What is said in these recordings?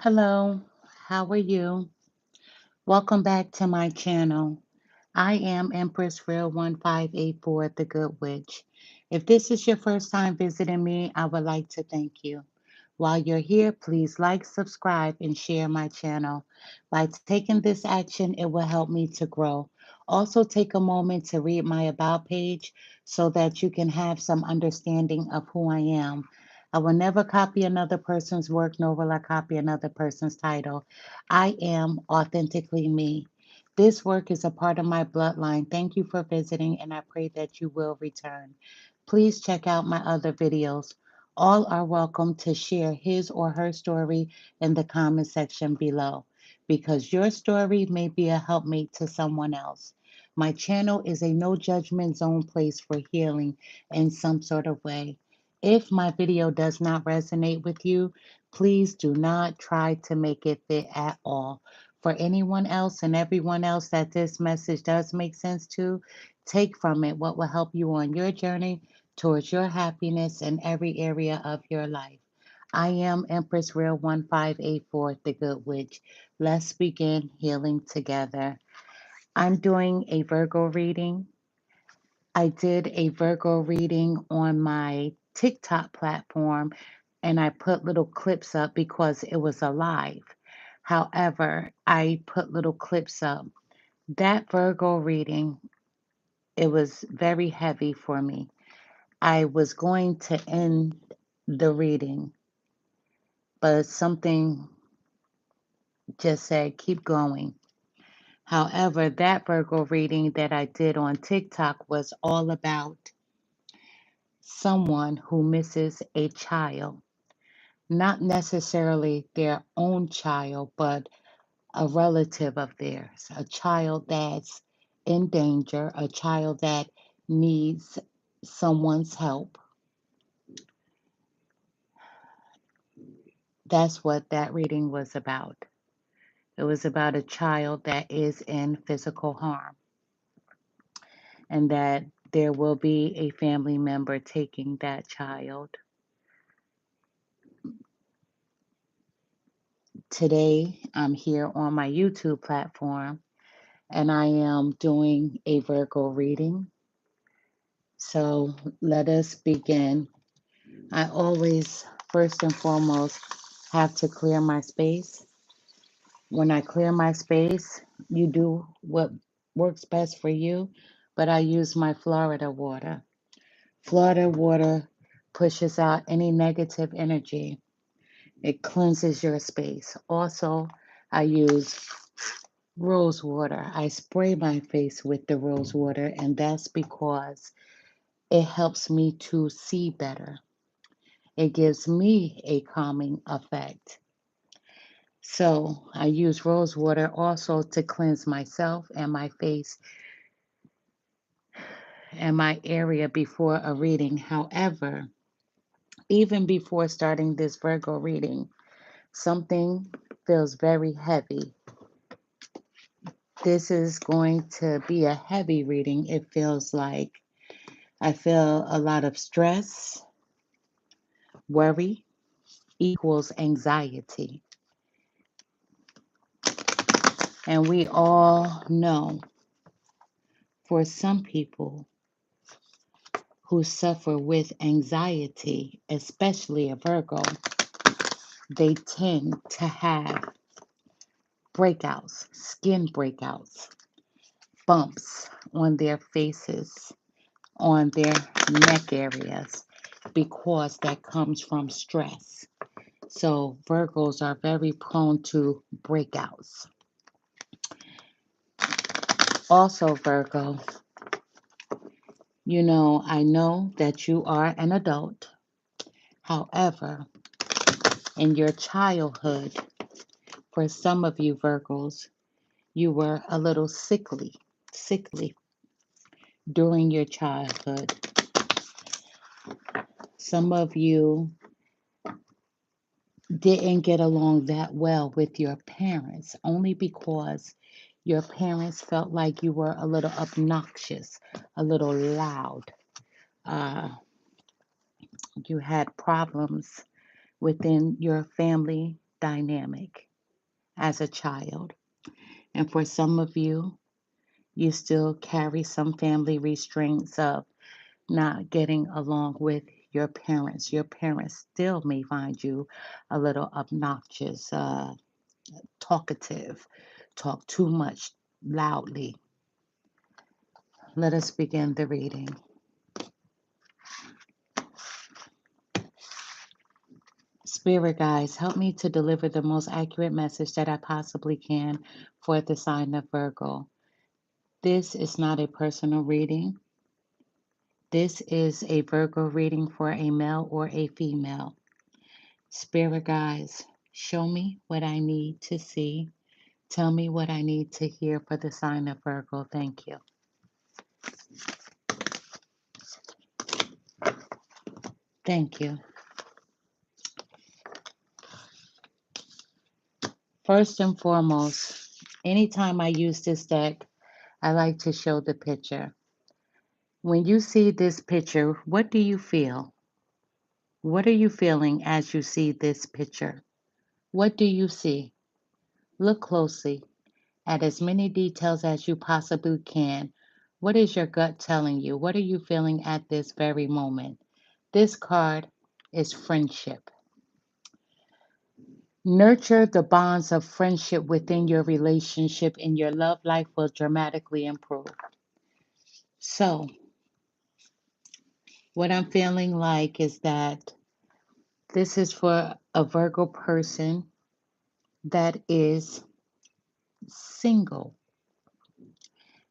Hello, how are you? Welcome back to my channel. I am Empress Real 1584, the Good Witch. If this is your first time visiting me, I would like to thank you. While you're here, please like, subscribe, and share my channel. By taking this action, it will help me to grow. Also, take a moment to read my About page so that you can have some understanding of who I am. I will never copy another person's work, nor will I copy another person's title. I am authentically me. This work is a part of my bloodline. Thank you for visiting, and I pray that you will return. Please check out my other videos. All are welcome to share his or her story in the comment section below because your story may be a helpmate to someone else. My channel is a no judgment zone place for healing in some sort of way. If my video does not resonate with you, please do not try to make it fit at all. For anyone else and everyone else that this message does make sense to, take from it what will help you on your journey towards your happiness in every area of your life. I am Empress Real 1584, the Good Witch. Let's begin healing together. I'm doing a Virgo reading. I did a Virgo reading on my TikTok platform and I put little clips up because it was a live. However, I put little clips up. That Virgo reading, it was very heavy for me. I was going to end the reading, but something just said, keep going. However, that Virgo reading that I did on TikTok was all about someone who misses a child, not necessarily their own child, but a relative of theirs, a child that's in danger, a child that needs someone's help. That's what that reading was about. It was about a child that is in physical harm and that there will be a family member taking that child. Today, I'm here on my YouTube platform and I am doing a Virgo reading. So let us begin. I always, first and foremost, have to clear my space. When I clear my space, you do what works best for you, but I use my Florida water. Florida water pushes out any negative energy. It cleanses your space. Also, I use rose water. I spray my face with the rose water, and that's because it helps me to see better. It gives me a calming effect. So I use rose water also to cleanse myself and my face and my area before a reading. However, even before starting this Virgo reading, something feels very heavy. This is going to be a heavy reading. It feels like I feel a lot of stress, worry equals anxiety. And we all know for some people who suffer with anxiety, especially a Virgo, they tend to have breakouts, skin breakouts, bumps on their faces, on their neck areas, because that comes from stress. So Virgos are very prone to breakouts. Also, Virgo, I know that you are an adult. However, in your childhood, for some of you Virgos, you were a little sickly during your childhood. Some of you didn't get along that well with your parents only because your parents felt like you were a little obnoxious, a little loud. You had problems within your family dynamic as a child. And for some of you, you still carry some family restraints of not getting along with your parents. Your parents still may find you a little obnoxious, talkative, talk too much loudly. Let us begin the reading. Spirit guides, help me to deliver the most accurate message that I possibly can for the sign of Virgo. This is not a personal reading. This is a Virgo reading for a male or a female. Spirit guides, show me what I need to see. Tell me what I need to hear for the sign of Virgo. Thank you. Thank you. First and foremost, anytime I use this deck, I like to show the picture. When you see this picture, what do you feel? What are you feeling as you see this picture? What do you see? Look closely at as many details as you possibly can. What is your gut telling you? What are you feeling at this very moment? This card is friendship. Nurture the bonds of friendship within your relationship, and your love life will dramatically improve. So, what I'm feeling like is that this is for a Virgo person that is single.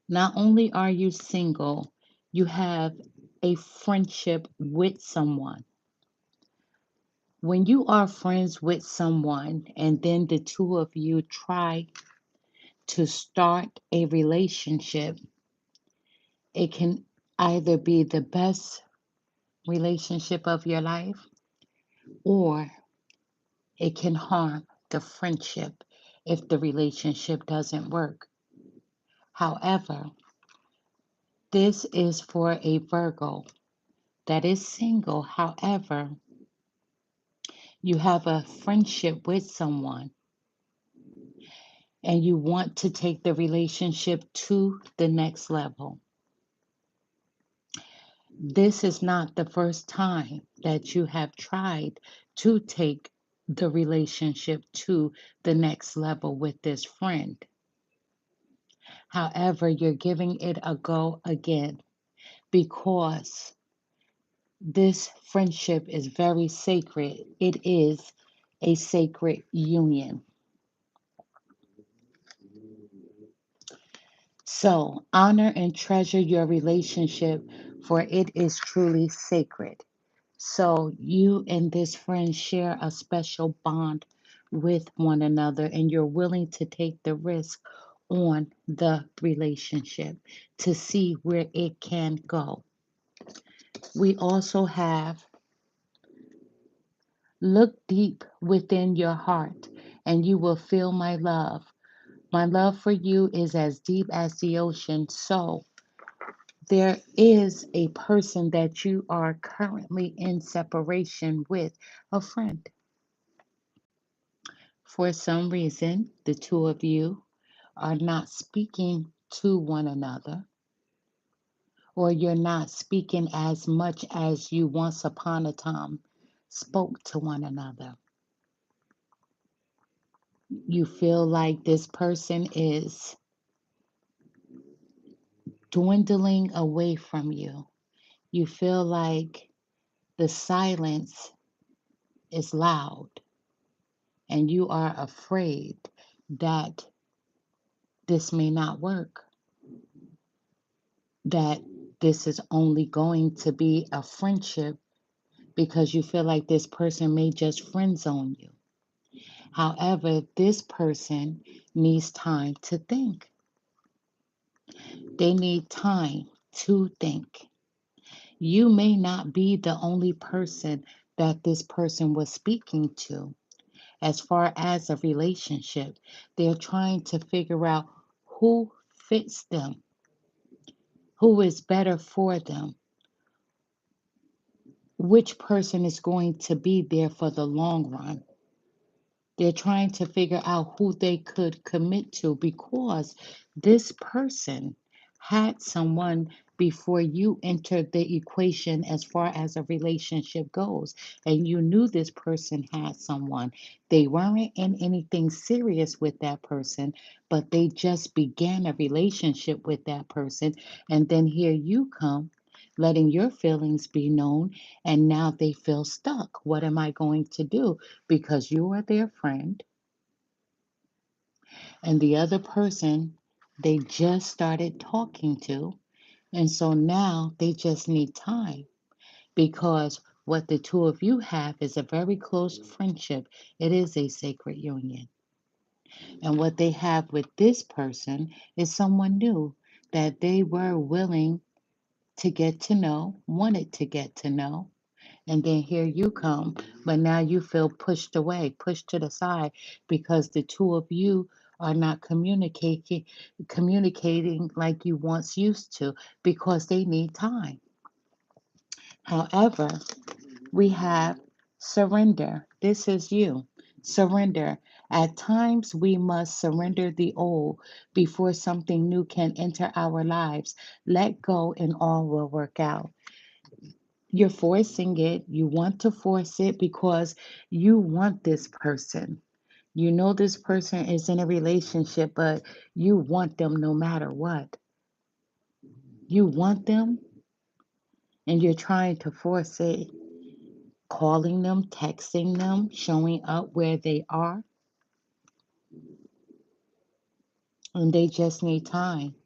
Not only are you single, you have a friendship with someone. When you are friends with someone and then the two of you try to start a relationship, it can either be the best relationship of your life or it can harm the friendship if the relationship doesn't work. However, this is for a Virgo that is single. However, you have a friendship with someone and you want to take the relationship to the next level. This is not the first time that you have tried to take the relationship to the next level with this friend. However, you're giving it a go again because this friendship is very sacred. It is a sacred union. So honor and treasure your relationship, for it is truly sacred. So you and this friend share a special bond with one another, and you're willing to take the risk on the relationship to see where it can go. We also have look deep within your heart, and you will feel my love. My love for you is as deep as the ocean. So there is a person that you are currently in separation with, a friend. For some reason, the two of you are not speaking to one another, or you're not speaking as much as you once upon a time spoke to one another. You feel like this person is dwindling away from you. You feel like the silence is loud and you are afraid that this may not work, that this is only going to be a friendship because you feel like this person may just friend zone you. However, this person needs time to think. They need time to think. You may not be the only person that this person was speaking to as far as a relationship. They're trying to figure out who fits them, who is better for them, which person is going to be there for the long run. They're trying to figure out who they could commit to because this person had someone before you entered the equation as far as a relationship goes. And you knew this person had someone. They weren't in anything serious with that person, but they just began a relationship with that person. And then here you come. Letting your feelings be known, and now they feel stuck. What am I going to do? Because you are their friend and the other person they just started talking to. And so now they just need time because what the two of you have is a very close friendship. It is a sacred union. And what they have with this person is someone new that they were willing to get to know, wanted to get to know, and then here you come, but now you feel pushed away, pushed to the side because the two of you are not communicating like you once used to because they need time. However, we have surrender. This is you. Surrender. At times, we must surrender the old before something new can enter our lives. Let go, and all will work out. You're forcing it. You want to force it because you want this person. You know this person is in a relationship, but you want them no matter what. You want them and you're trying to force it, calling them, texting them, showing up where they are, and they just need time.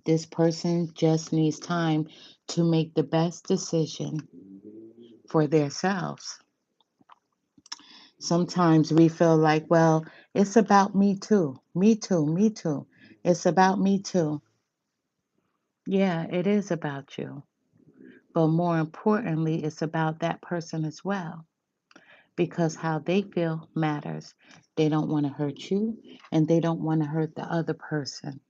This person just needs time to make the best decision for themselves. Sometimes we feel like, well, it's about me too, me too, me too. It's about me too. Yeah, it is about you. But more importantly, it's about that person as well because how they feel matters. They don't want to hurt you and they don't want to hurt the other person.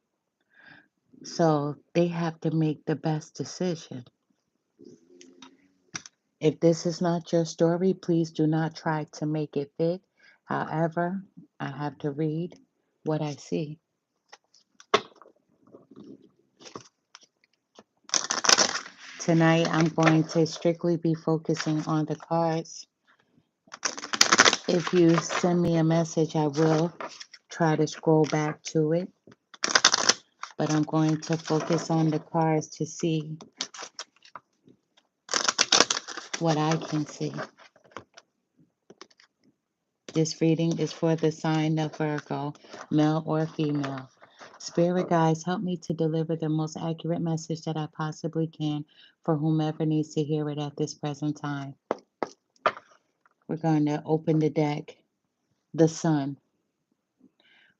So they have to make the best decision. If this is not your story, please do not try to make it fit. However, I have to read what I see. Tonight, I'm going to strictly be focusing on the cards. If you send me a message, I will try to scroll back to it. But I'm going to focus on the cards to see what I can see. This reading is for the sign of Virgo, male or female. Spirit guides, help me to deliver the most accurate message that I possibly can for whomever needs to hear it at this present time. We're going to open the deck. The Sun.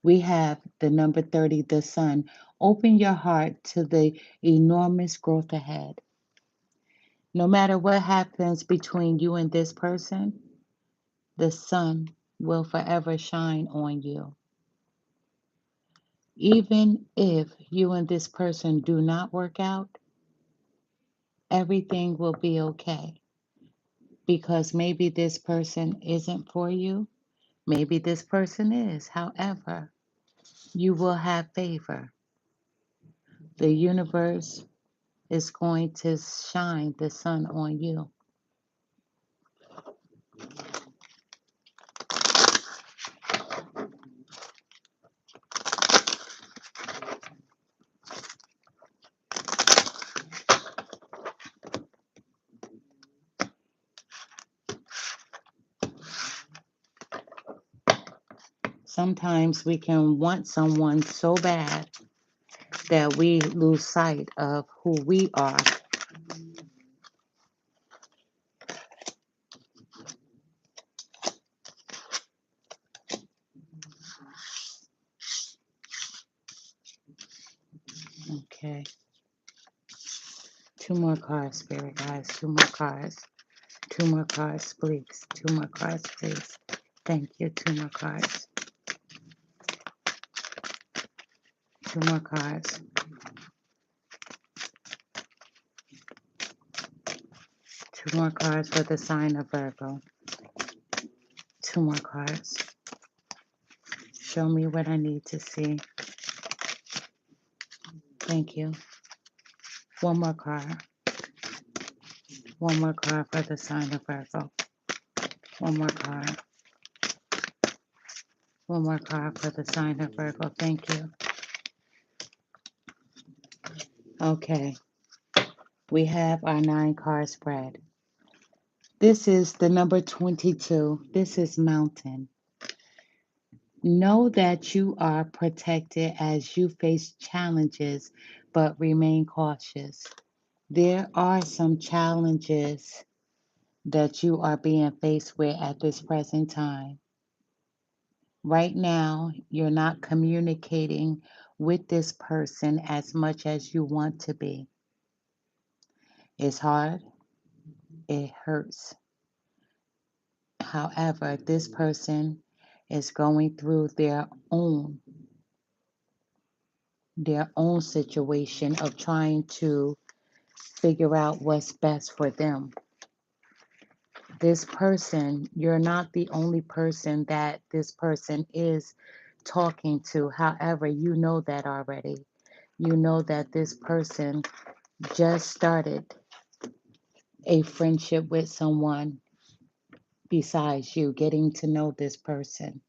We have the number 30, the Sun. Open your heart to the enormous growth ahead. No matter what happens between you and this person, the sun will forever shine on you. Even if you and this person do not work out, everything will be okay because maybe this person isn't for you. Maybe this person is. However, you will have favor. The universe is going to shine the sun on you. Sometimes we can want someone so bad that we lose sight of who we are. Okay. Two more cards, Spirit guys. Two more cards. Two more cards, please. Two more cards, please. Thank you. Two more cards. Two more cards. Two more cards for the sign of Virgo. Two more cards. Show me what I need to see. Thank you. One more card. One more card for the sign of Virgo. One more card. One more card for the sign of Virgo. Thank you. Okay. We have our 9 card spread. This is the number 22. This is Mountain. Know that you are protected as you face challenges, but remain cautious. There are some challenges that you are being faced with at this present time. Right now, you're not communicating with this person as much as you want to be. It's hard, it hurts. However, this person is going through their own situation of trying to figure out what's best for them. This person, you're not the only person that this person is talking to. However, you know that already. You know that this person just started a friendship with someone besides you, getting to know this person.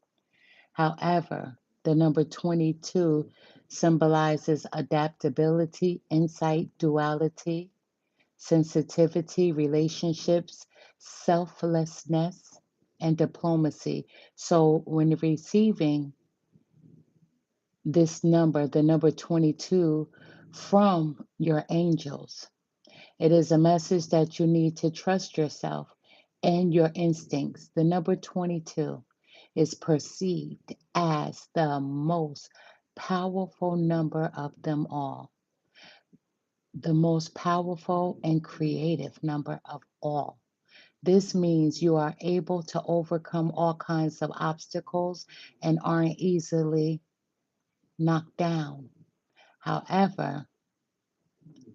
However, the number 22 symbolizes adaptability, insight, duality, sensitivity, relationships, selflessness, and diplomacy. So when receiving this number, the number 22, from your angels, it is a message that you need to trust yourself and your instincts. The number 22 is perceived as the most powerful number of them all, the most powerful and creative number of all. This means you are able to overcome all kinds of obstacles and aren't easily knocked down. However,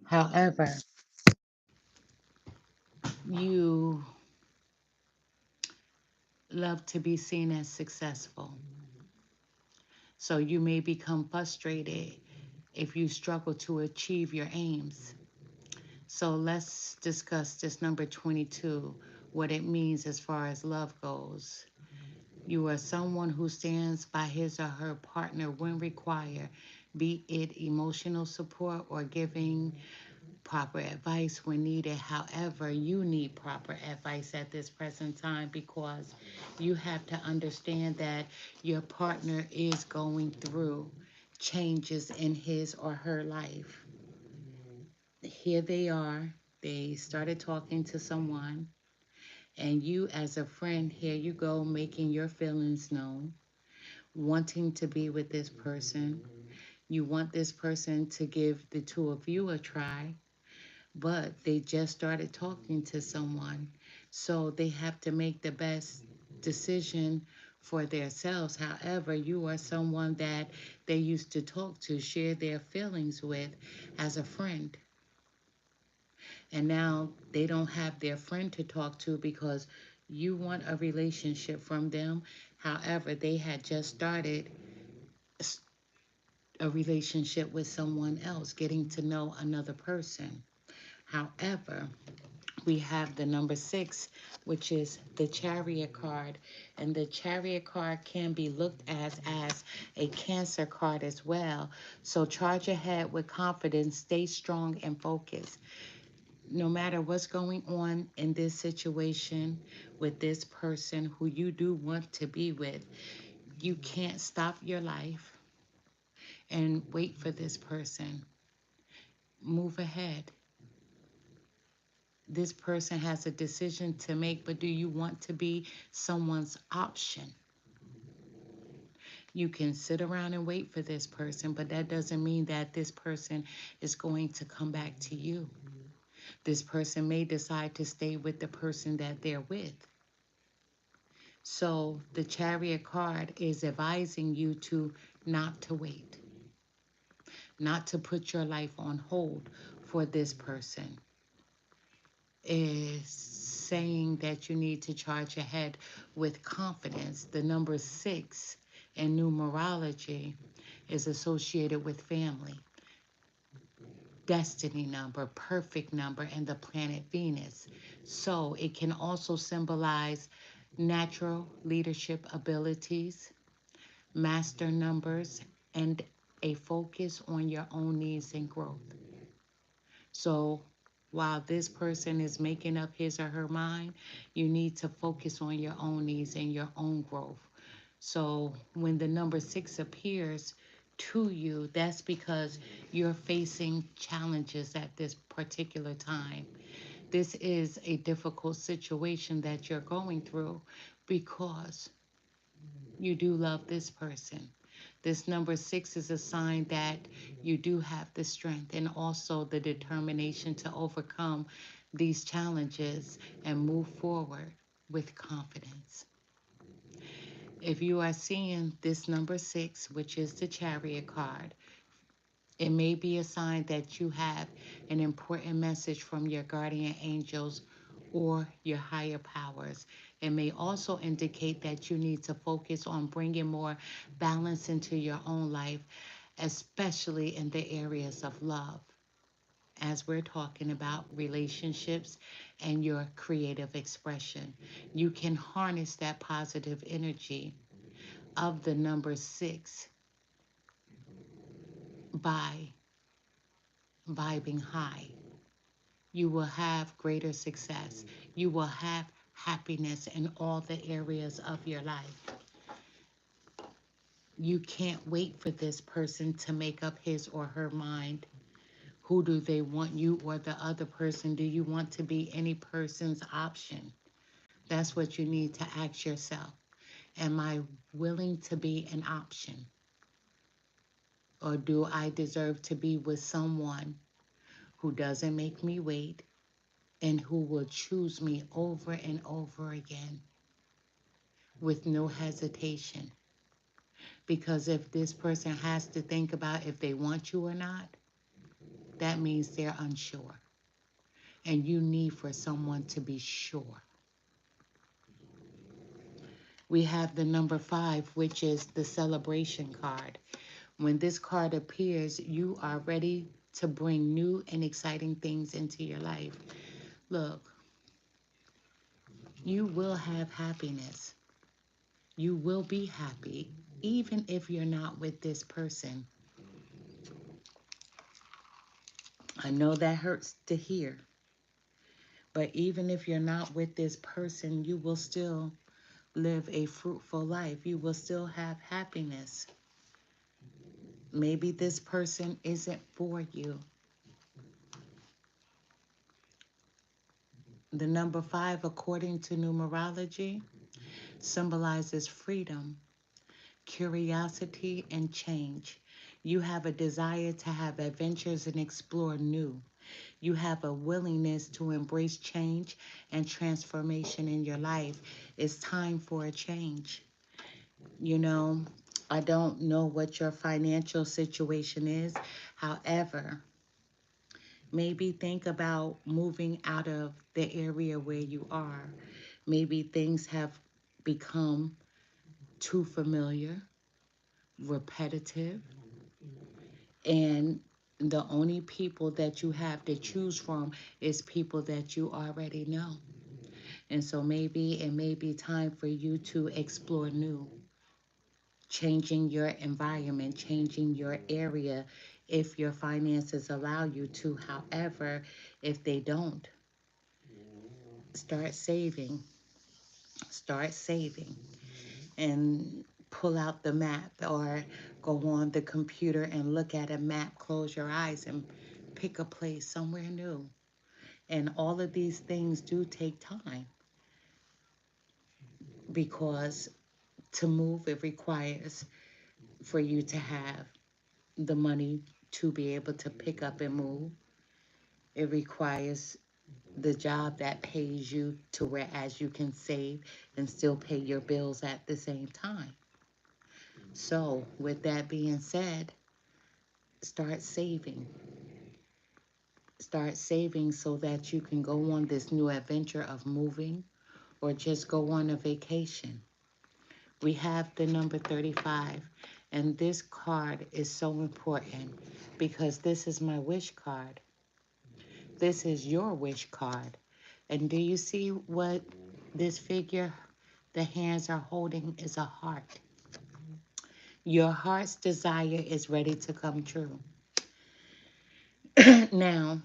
however, you love to be seen as successful. So you may become frustrated if you struggle to achieve your aims. So let's discuss this number 22, what it means as far as love goes. You are someone who stands by his or her partner when required, be it emotional support or giving proper advice when needed. However, you need proper advice at this present time because you have to understand that your partner is going through changes in his or her life. Here they are. They started talking to someone, and you, as a friend, here you go, making your feelings known, wanting to be with this person. You want this person to give the two of you a try, but they just started talking to someone. So they have to make the best decision for themselves. However, you are someone that they used to talk to, share their feelings with as a friend. And now they don't have their friend to talk to because you want a relationship from them. However, they had just started a relationship with someone else, getting to know another person. However, we have the number 6, which is the Chariot card. And the Chariot card can be looked at as a Cancer card as well. So charge ahead with confidence, stay strong and focused. No matter what's going on in this situation with this person who you do want to be with, you can't stop your life and wait for this person. Move ahead. This person has a decision to make, but do you want to be someone's option? You can sit around and wait for this person, but that doesn't mean that this person is going to come back to you. This person may decide to stay with the person that they're with. So the Chariot card is advising you to not to wait, not to put your life on hold for this person. Is saying that you need to charge ahead with confidence. The number six in numerology is associated with family, destiny number, perfect number, and the planet Venus. So it can also symbolize natural leadership abilities, master numbers, and a focus on your own needs and growth. So while this person is making up his or her mind, you need to focus on your own needs and your own growth. So when the number six appears to you, that's because you're facing challenges at this particular time. This is a difficult situation that you're going through because you do love this person. This number six is a sign that you do have the strength and also the determination to overcome these challenges and move forward with confidence. If you are seeing this number six, which is the Chariot card, it may be a sign that you have an important message from your guardian angels or your higher powers. It may also indicate that you need to focus on bringing more balance into your own life, especially in the areas of love, as we're talking about relationships and your creative expression. You can harness that positive energy of the number six by vibing high. You will have greater success. You will have happiness in all the areas of your life. You can't wait for this person to make up his or her mind. Who do they want, you or the other person? Do you want to be any person's option? That's what you need to ask yourself. Am I willing to be an option? Or do I deserve to be with someone who doesn't make me wait and who will choose me over and over again with no hesitation? Because if this person has to think about if they want you or not, that means they're unsure. And you need for someone to be sure. We have the number five, which is the celebration card. When this card appears, you are ready to bring new and exciting things into your life. Look, you will have happiness. You will be happy, even if you're not with this person. I know that hurts to hear, but even if you're not with this person, you will still live a fruitful life. You will still have happiness. Maybe this person isn't for you. The number five, according to numerology, symbolizes freedom, curiosity, and change. You have a desire to have adventures and explore new. You have a willingness to embrace change and transformation in your life. It's time for a change. You know, I don't know what your financial situation is. However, maybe think about moving out of the area where you are. Maybe things have become too familiar, repetitive, and the only people that you have to choose from is people that you already know. And so maybe it may be time for you to explore new, changing your environment, changing your area if your finances allow you to. However, if they don't, start saving. Start saving and pull out the map or go on the computer and look at a map. Close your eyes and pick a place somewhere new. And all of these things do take time because to move, it requires for you to have the money to be able to pick up and move. It requires the job that pays you to whereas you can save and still pay your bills at the same time. So, with that being said, start saving. Start saving so that you can go on this new adventure of moving or just go on a vacation. We have the number 35, and this card is so important because this is my wish card. This is your wish card. And do you see what this figure, the hands are holding, is a heart? Your heart's desire is ready to come true. Now,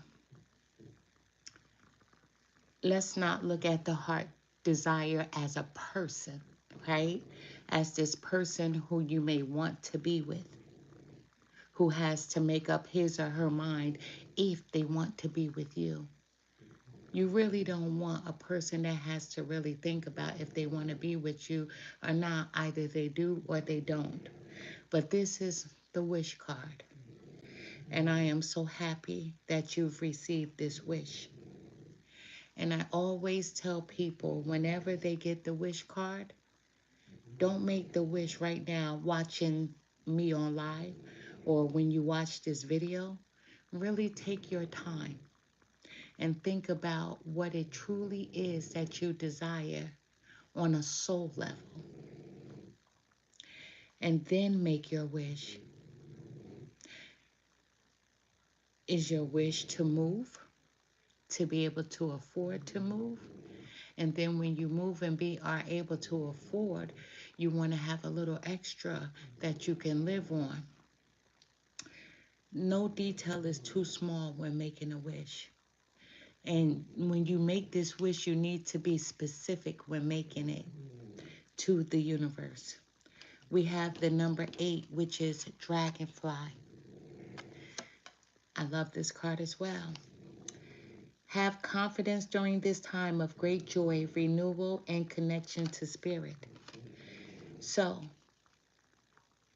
let's not look at the heart desire as a person, right? As this person who you may want to be with, who has to make up his or her mind if they want to be with you. You really don't want a person that has to really think about if they want to be with you or not. Either they do or they don't. But this is the wish card. And I am so happy that you've received this wish. And I always tell people whenever they get the wish card, don't make the wish right now watching me on live or when you watch this video. Really take your time and think about what it truly is that you desire on a soul level. And then make your wish. Is your wish to move? To be able to afford to move? And then when you move and are able to afford, you want to have a little extra that you can live on. No detail is too small when making a wish. And when you make this wish, you need to be specific when making it to the universe. We have the number 8, which is dragonfly. I love this card as well. Have confidence during this time of great joy, renewal, and connection to spirit. So,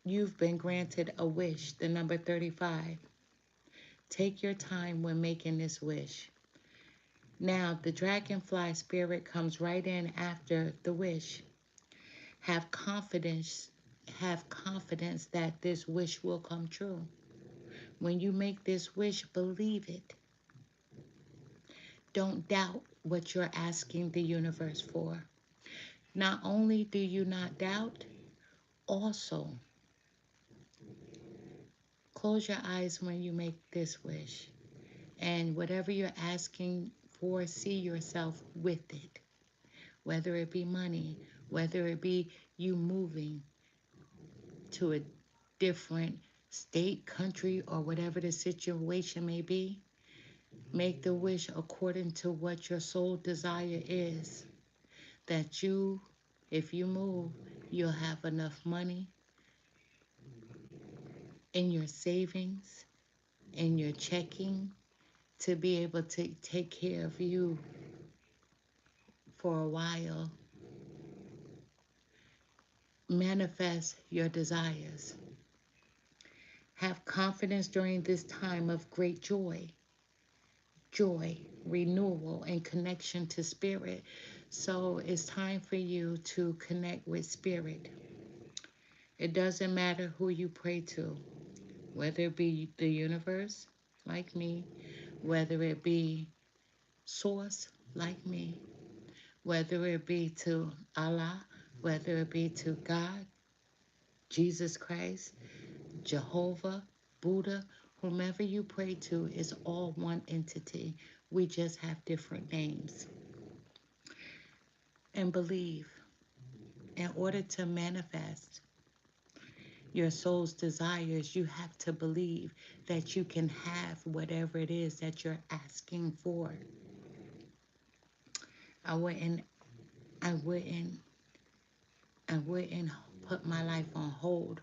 you've been granted a wish, the number 35. Take your time when making this wish. Now, the dragonfly spirit comes right in after the wish. Have confidence, have confidence that this wish will come true. When you make this wish, believe it. Don't doubt what you're asking the universe for. Not only do you not doubt, also close your eyes when you make this wish. And whatever you're asking for, see yourself with it. Whether it be money, whether it be you moving to a different state, country, or whatever the situation may be, make the wish according to what your soul desire is. That you, if you move, you'll have enough money in your savings, in your checking, to be able to take care of you for a while. Manifest your desires. Have confidence during this time of great joy, renewal, and connection to spirit. So it's time for you to connect with spirit. It doesn't matter who you pray to, whether it be the universe, like me, whether it be source, like me, whether it be to Allah, whether it be to God, Jesus Christ, Jehovah, Buddha, whomever you pray to is all one entity. We just have different names. And believe, in order to manifest your soul's desires, you have to believe that you can have whatever it is that you're asking for. I wouldn't, I wouldn't, I wouldn't put my life on hold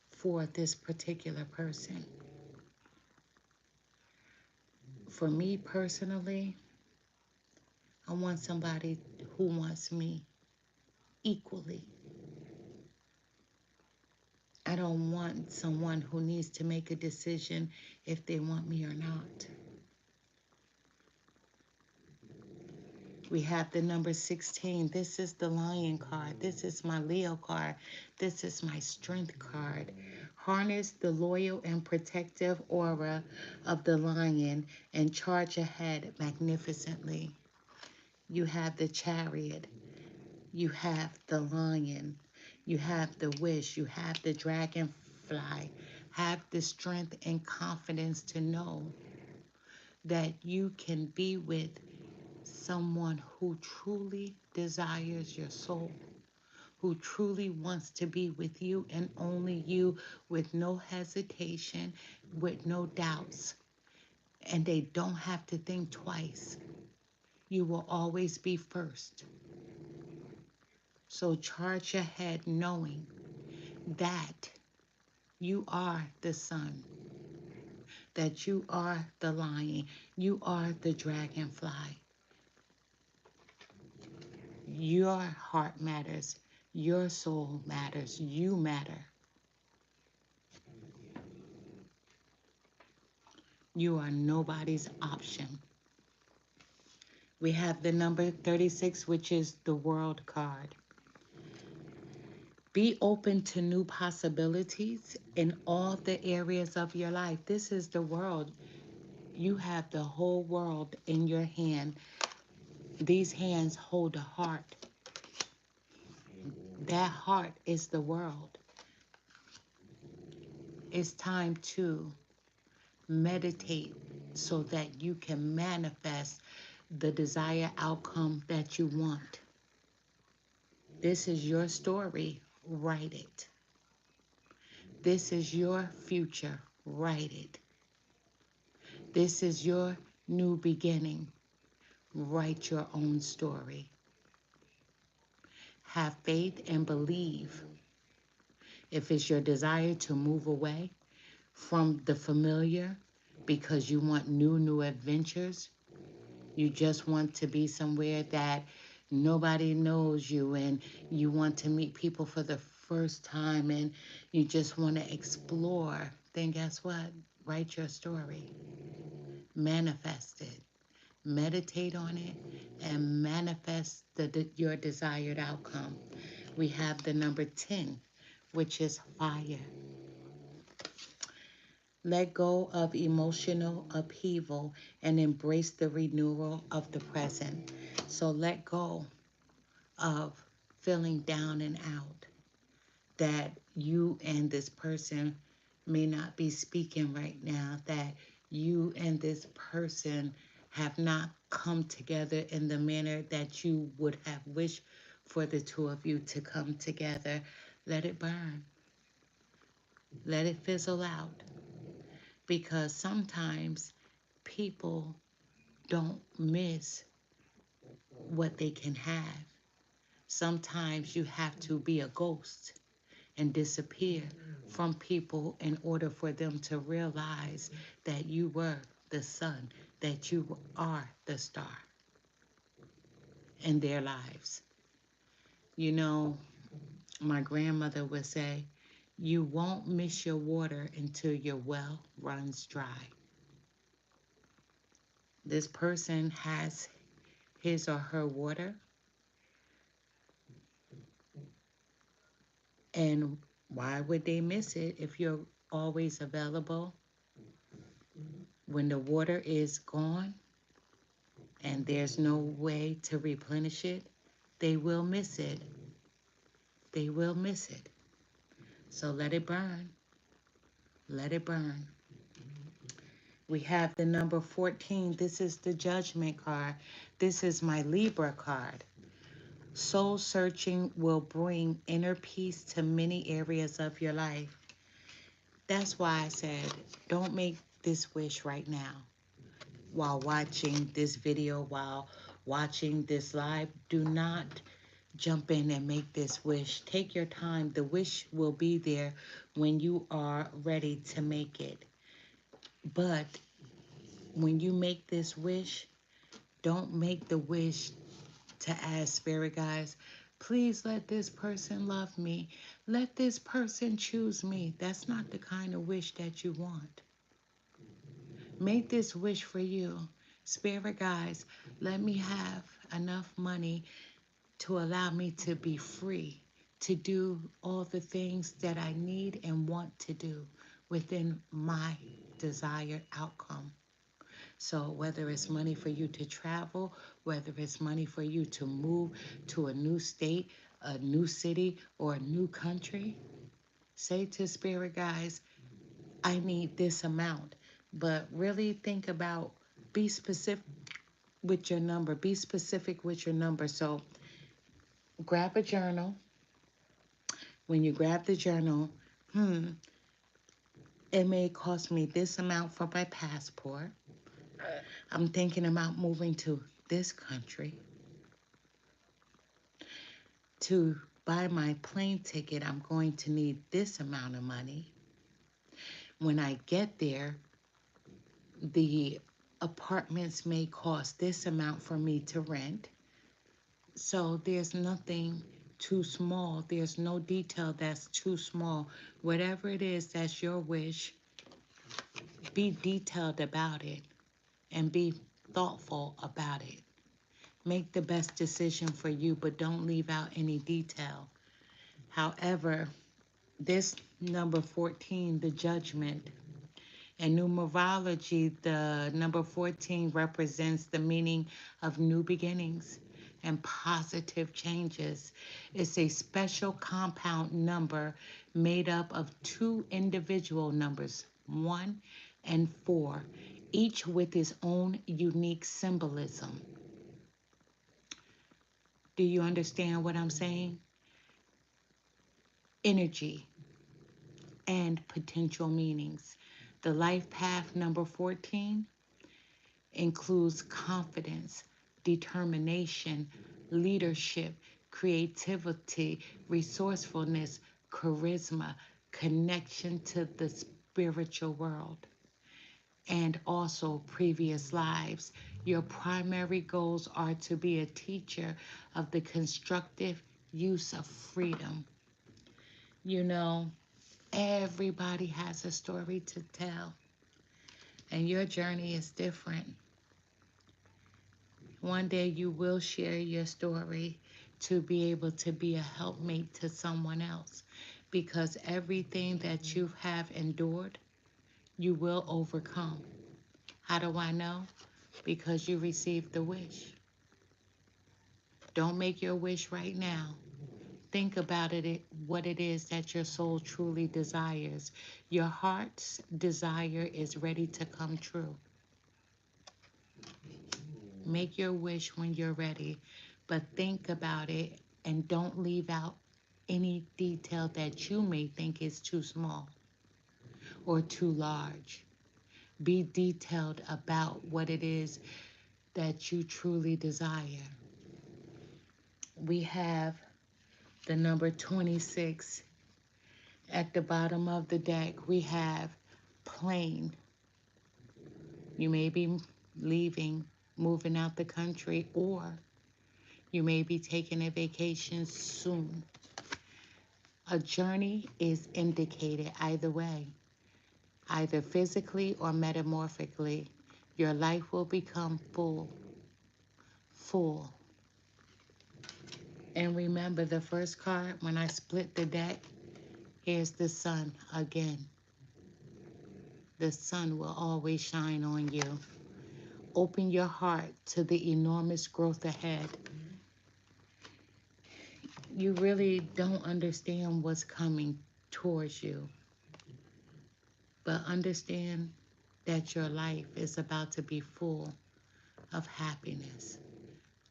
for this particular person. For me personally, I want somebody who wants me equally. I don't want someone who needs to make a decision if they want me or not. We have the number 16. This is the Lion card. This is my Leo card. This is my Strength card. Harness the loyal and protective aura of the lion and charge ahead magnificently. You have the chariot, you have the lion, you have the wish, you have the dragonfly. Have the strength and confidence to know that you can be with someone who truly desires your soul, who truly wants to be with you and only you, with no hesitation, with no doubts. And they don't have to think twice. You will always be first. So charge ahead knowing that you are the sun, that you are the lion, you are the dragonfly. Your heart matters, your soul matters, you matter. You are nobody's option. We have the number 36, which is the world card. Be open to new possibilities in all the areas of your life. This is the world. You have the whole world in your hand. These hands hold a heart. That heart is the world. It's time to meditate so that you can manifest the desired outcome that you want. This is your story. Write it. This is your future. Write it. This is your new beginning. Write your own story. Have faith and believe. If it's your desire to move away from the familiar because you want new adventures, you just want to be somewhere that nobody knows you and you want to meet people for the first time and you just want to explore, then guess what? Write your story. Manifest it. Meditate on it and manifest your desired outcome. We have the number 10, which is fire. Let go of emotional upheaval and embrace the renewal of the present. So let go of feeling down and out, that you and this person may not be speaking right now, that you and this person have not come together in the manner that you would have wished for the two of you to come together. Let it burn. Let it fizzle out. Because sometimes people don't miss what they can have. Sometimes you have to be a ghost and disappear from people in order for them to realize that you were the sun, that you are the star in their lives. You know, my grandmother would say, you won't miss your water until your well runs dry. This person has his or her water, and why would they miss it if you're always available? When the water is gone and there's no way to replenish it, they will miss it. They will miss it. So let it burn. Let it burn. We have the number 14. This is the judgment card. This is my Libra card. Soul searching will bring inner peace to many areas of your life. That's why I said, don't make this wish right now. While watching this video, while watching this live, do not jump in and make this wish. Take your time. The wish will be there when you are ready to make it. But when you make this wish, don't make the wish to ask spirit guides, please let this person love me. Let this person choose me. That's not the kind of wish that you want. Make this wish for you. Spirit guides, let me have enough money to allow me to be free, to do all the things that I need and want to do within my desired outcome. So whether it's money for you to travel, whether it's money for you to move to a new state, a new city, or a new country, say to Spirit guys, I need this amount. But really think about, be specific with your number. Be specific with your number. So grab a journal. When you grab the journal, it may cost me this amount for my passport. I'm thinking about moving to this country. To buy my plane ticket, I'm going to need this amount of money. When I get there, the apartments may cost this amount for me to rent. So there's nothing too small. There's no detail that's too small. Whatever it is that's your wish, be detailed about it and be thoughtful about it. Make the best decision for you, but don't leave out any detail. However, this number 14, the judgment, in numerology, the number 14 represents the meaning of new beginnings and positive changes. It's a special compound number made up of two individual numbers, 1 and 4, each with its own unique symbolism. Do you understand what I'm saying? Energy and potential meanings. The life path number 14 includes confidence, determination, leadership, creativity, resourcefulness, charisma, connection to the spiritual world, and also previous lives. Your primary goals are to be a teacher of the constructive use of freedom. You know, everybody has a story to tell, and your journey is different. One day you will share your story to be able to be a helpmate to someone else, because everything that you have endured, you will overcome. How do I know? Because you received the wish. Don't make your wish right now. Think about it, what it is that your soul truly desires. Your heart's desire is ready to come true. Make your wish when you're ready, but think about it and don't leave out any detail that you may think is too small or too large. Be detailed about what it is that you truly desire. We have the number 26 at the bottom of the deck. We have plane. You may be leaving, moving out the country, or you may be taking a vacation soon. A journey is indicated either way, either physically or metamorphically. Your life will become full. And remember the first card, when I split the deck, here's the sun again. The sun will always shine on you. Open your heart to the enormous growth ahead. You really don't understand what's coming towards you, but understand that your life is about to be full of happiness,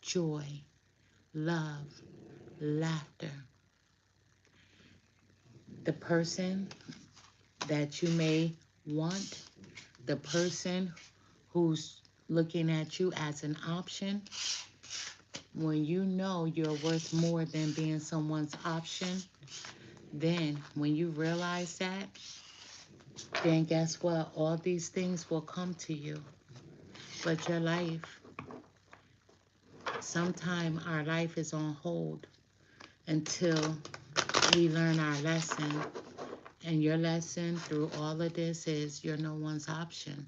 joy, love, laughter. The person that you may want, the person who's looking at you as an option, when you know you're worth more than being someone's option, then when you realize that, then guess what? All these things will come to you. But your life, sometime our life is on hold until we learn our lesson. And your lesson through all of this is you're no one's option.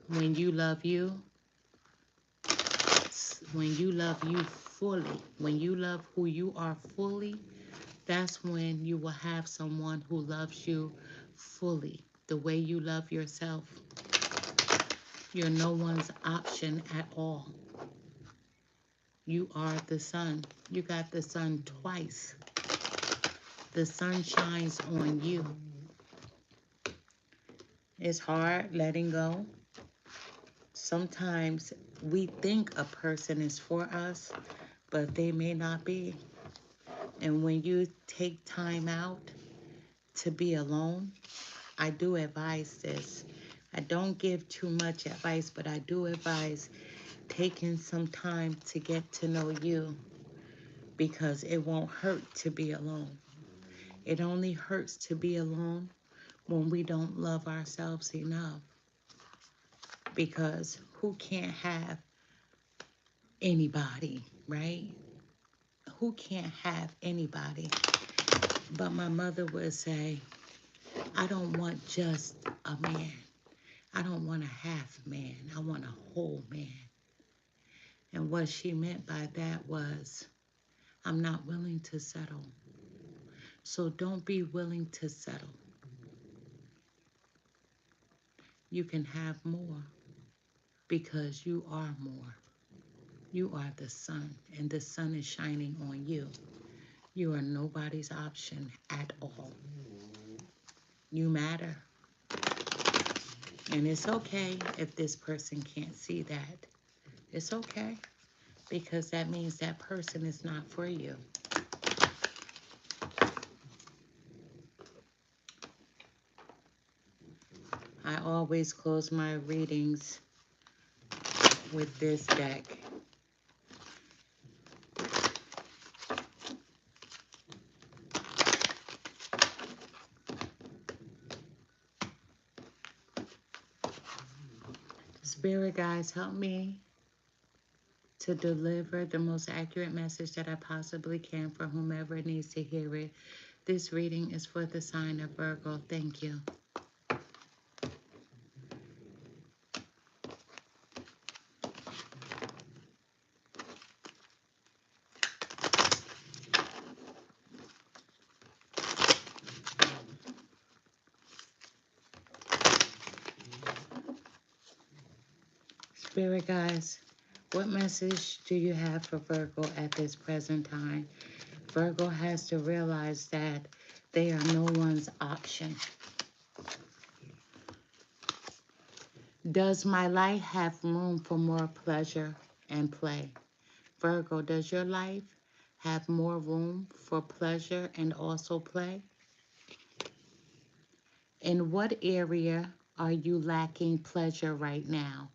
When you love you fully. When you love who you are fully, that's when you will have someone who loves you fully. The way you love yourself, you're no one's option at all. You are the sun. You got the sun twice. The sun shines on you. It's hard letting go. Sometimes we think a person is for us, but they may not be. And when you take time out to be alone, I do advise this. I don't give too much advice, but I do advise taking some time to get to know you, because it won't hurt to be alone. It only hurts to be alone when we don't love ourselves enough. Because who can't have anybody, right? Who can't have anybody? But my mother would say, I don't want just a man. I don't want a half man. I want a whole man. And what she meant by that was, I'm not willing to settle. So don't be willing to settle. You can have more because you are more. You are the sun, and the sun is shining on you. You are nobody's option at all. You matter. And it's okay if this person can't see that. It's okay, because that means that person is not for you. I always close my readings with this deck. Spirit guides, help me to deliver the most accurate message that I possibly can for whomever needs to hear it. This reading is for the sign of Virgo. Thank you. Spirit guides, what message do you have for Virgo at this present time? Virgo has to realize that they are no one's option. Does my life have room for more pleasure and play? Virgo, does your life have more room for pleasure and also play? In what area are you lacking pleasure right now?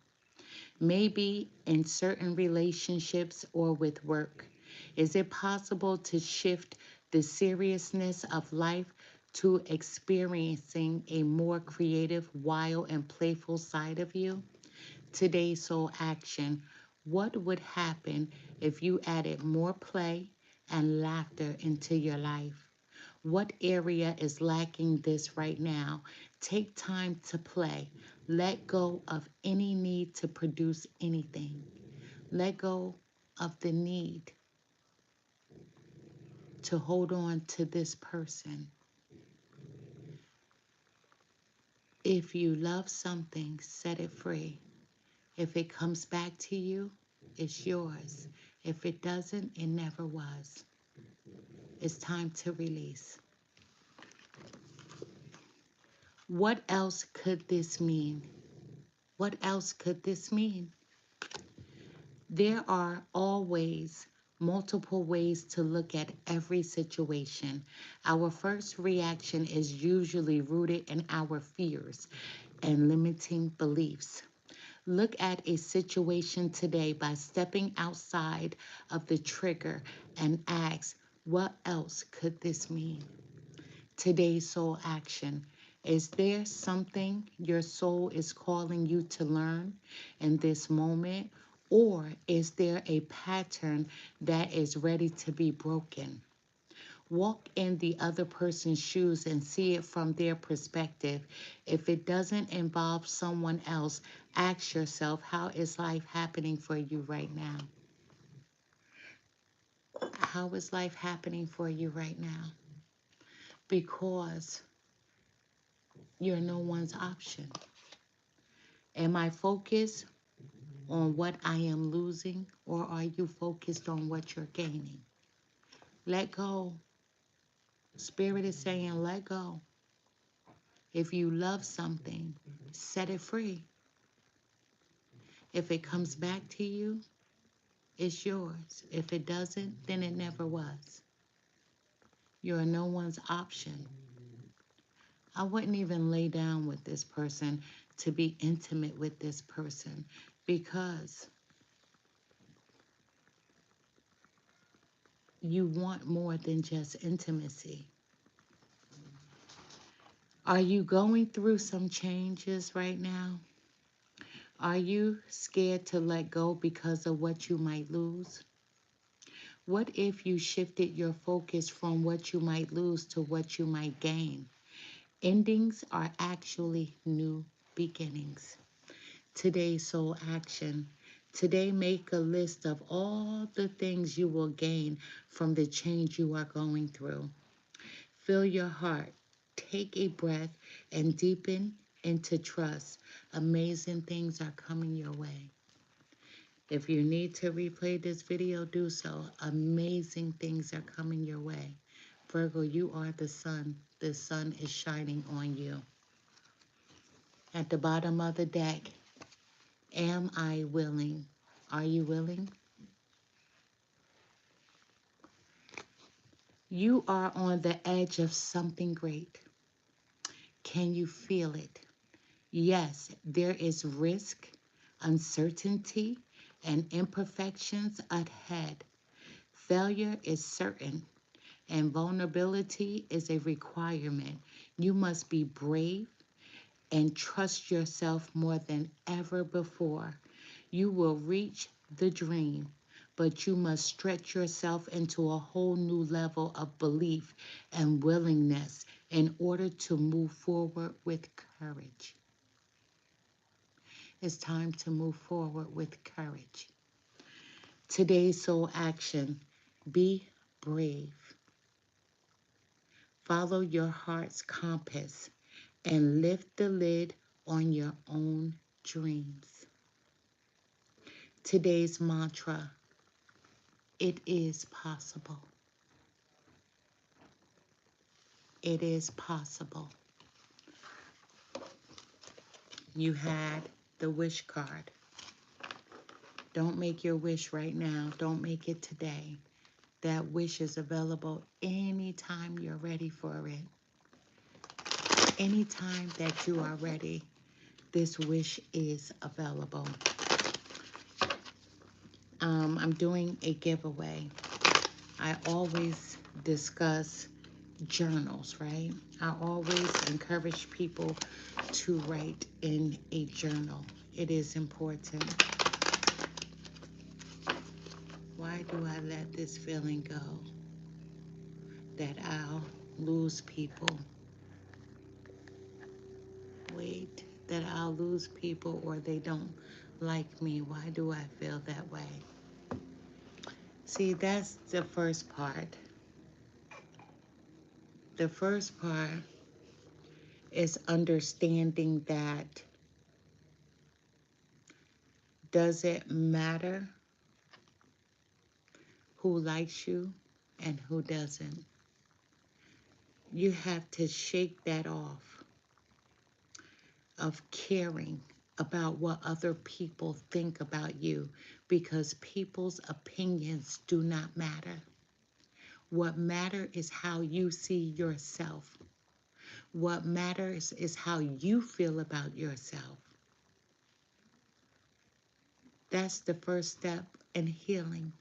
Maybe in certain relationships or with work. Is it possible to shift the seriousness of life to experiencing a more creative, wild, and playful side of you? Today's soul action. What would happen if you added more play and laughter into your life? What area is lacking this right now? Take time to play. Let go of any need to produce anything. Let go of the need to hold on to this person. If you love something, set it free. If it comes back to you, it's yours. If it doesn't, it never was. It's time to release. What else could this mean? What else could this mean? There are always multiple ways to look at every situation. Our first reaction is usually rooted in our fears and limiting beliefs. Look at a situation today by stepping outside of the trigger and ask, what else could this mean? Today's soul action. Is there something your soul is calling you to learn in this moment? Or is there a pattern that is ready to be broken? Walk in the other person's shoes and see it from their perspective. If it doesn't involve someone else, ask yourself, how is life happening for you right now? How is life happening for you right now? Because you're no one's option. Am I focused on what I am losing, or are you focused on what you're gaining? Let go. Spirit is saying, let go. If you love something, set it free. If it comes back to you, it's yours. If it doesn't, then it never was. You're no one's option. I wouldn't even lay down with this person to be intimate with this person because you want more than just intimacy. Are you going through some changes right now? Are you scared to let go because of what you might lose? What if you shifted your focus from what you might lose to what you might gain? Endings are actually new beginnings. Today's soul action. Today, make a list of all the things you will gain from the change you are going through. Fill your heart. Take a breath and deepen into trust. Amazing things are coming your way. If you need to replay this video, do so. Amazing things are coming your way. Virgo, you are the sun. The sun is shining on you. At the bottom of the deck, am I willing? Are you willing? You are on the edge of something great. Can you feel it? Yes, there is risk, uncertainty, and imperfections ahead. Failure is certain, and vulnerability is a requirement. You must be brave and trust yourself more than ever before. You will reach the dream, but you must stretch yourself into a whole new level of belief and willingness in order to move forward with courage. It's time to move forward with courage. Today's soul action: be brave. Follow your heart's compass and lift the lid on your own dreams. Today's mantra: it is possible. It is possible. You had the wish card. Don't make your wish right now. Don't make it today. That wish is available anytime you're ready for it. Anytime that you are ready, this wish is available. I'm doing a giveaway. I always discuss journals, right? I always encourage people to write in a journal. It is important. Why do I let this feeling go that I'll lose people? Wait, that I'll lose people or they don't like me. Why do I feel that way? See, that's the first part. The first part is understanding that does it matter who likes you and who doesn't? You have to shake that off of caring about what other people think about you because people's opinions do not matter. What matters is how you see yourself. What matters is how you feel about yourself. That's the first step in healing.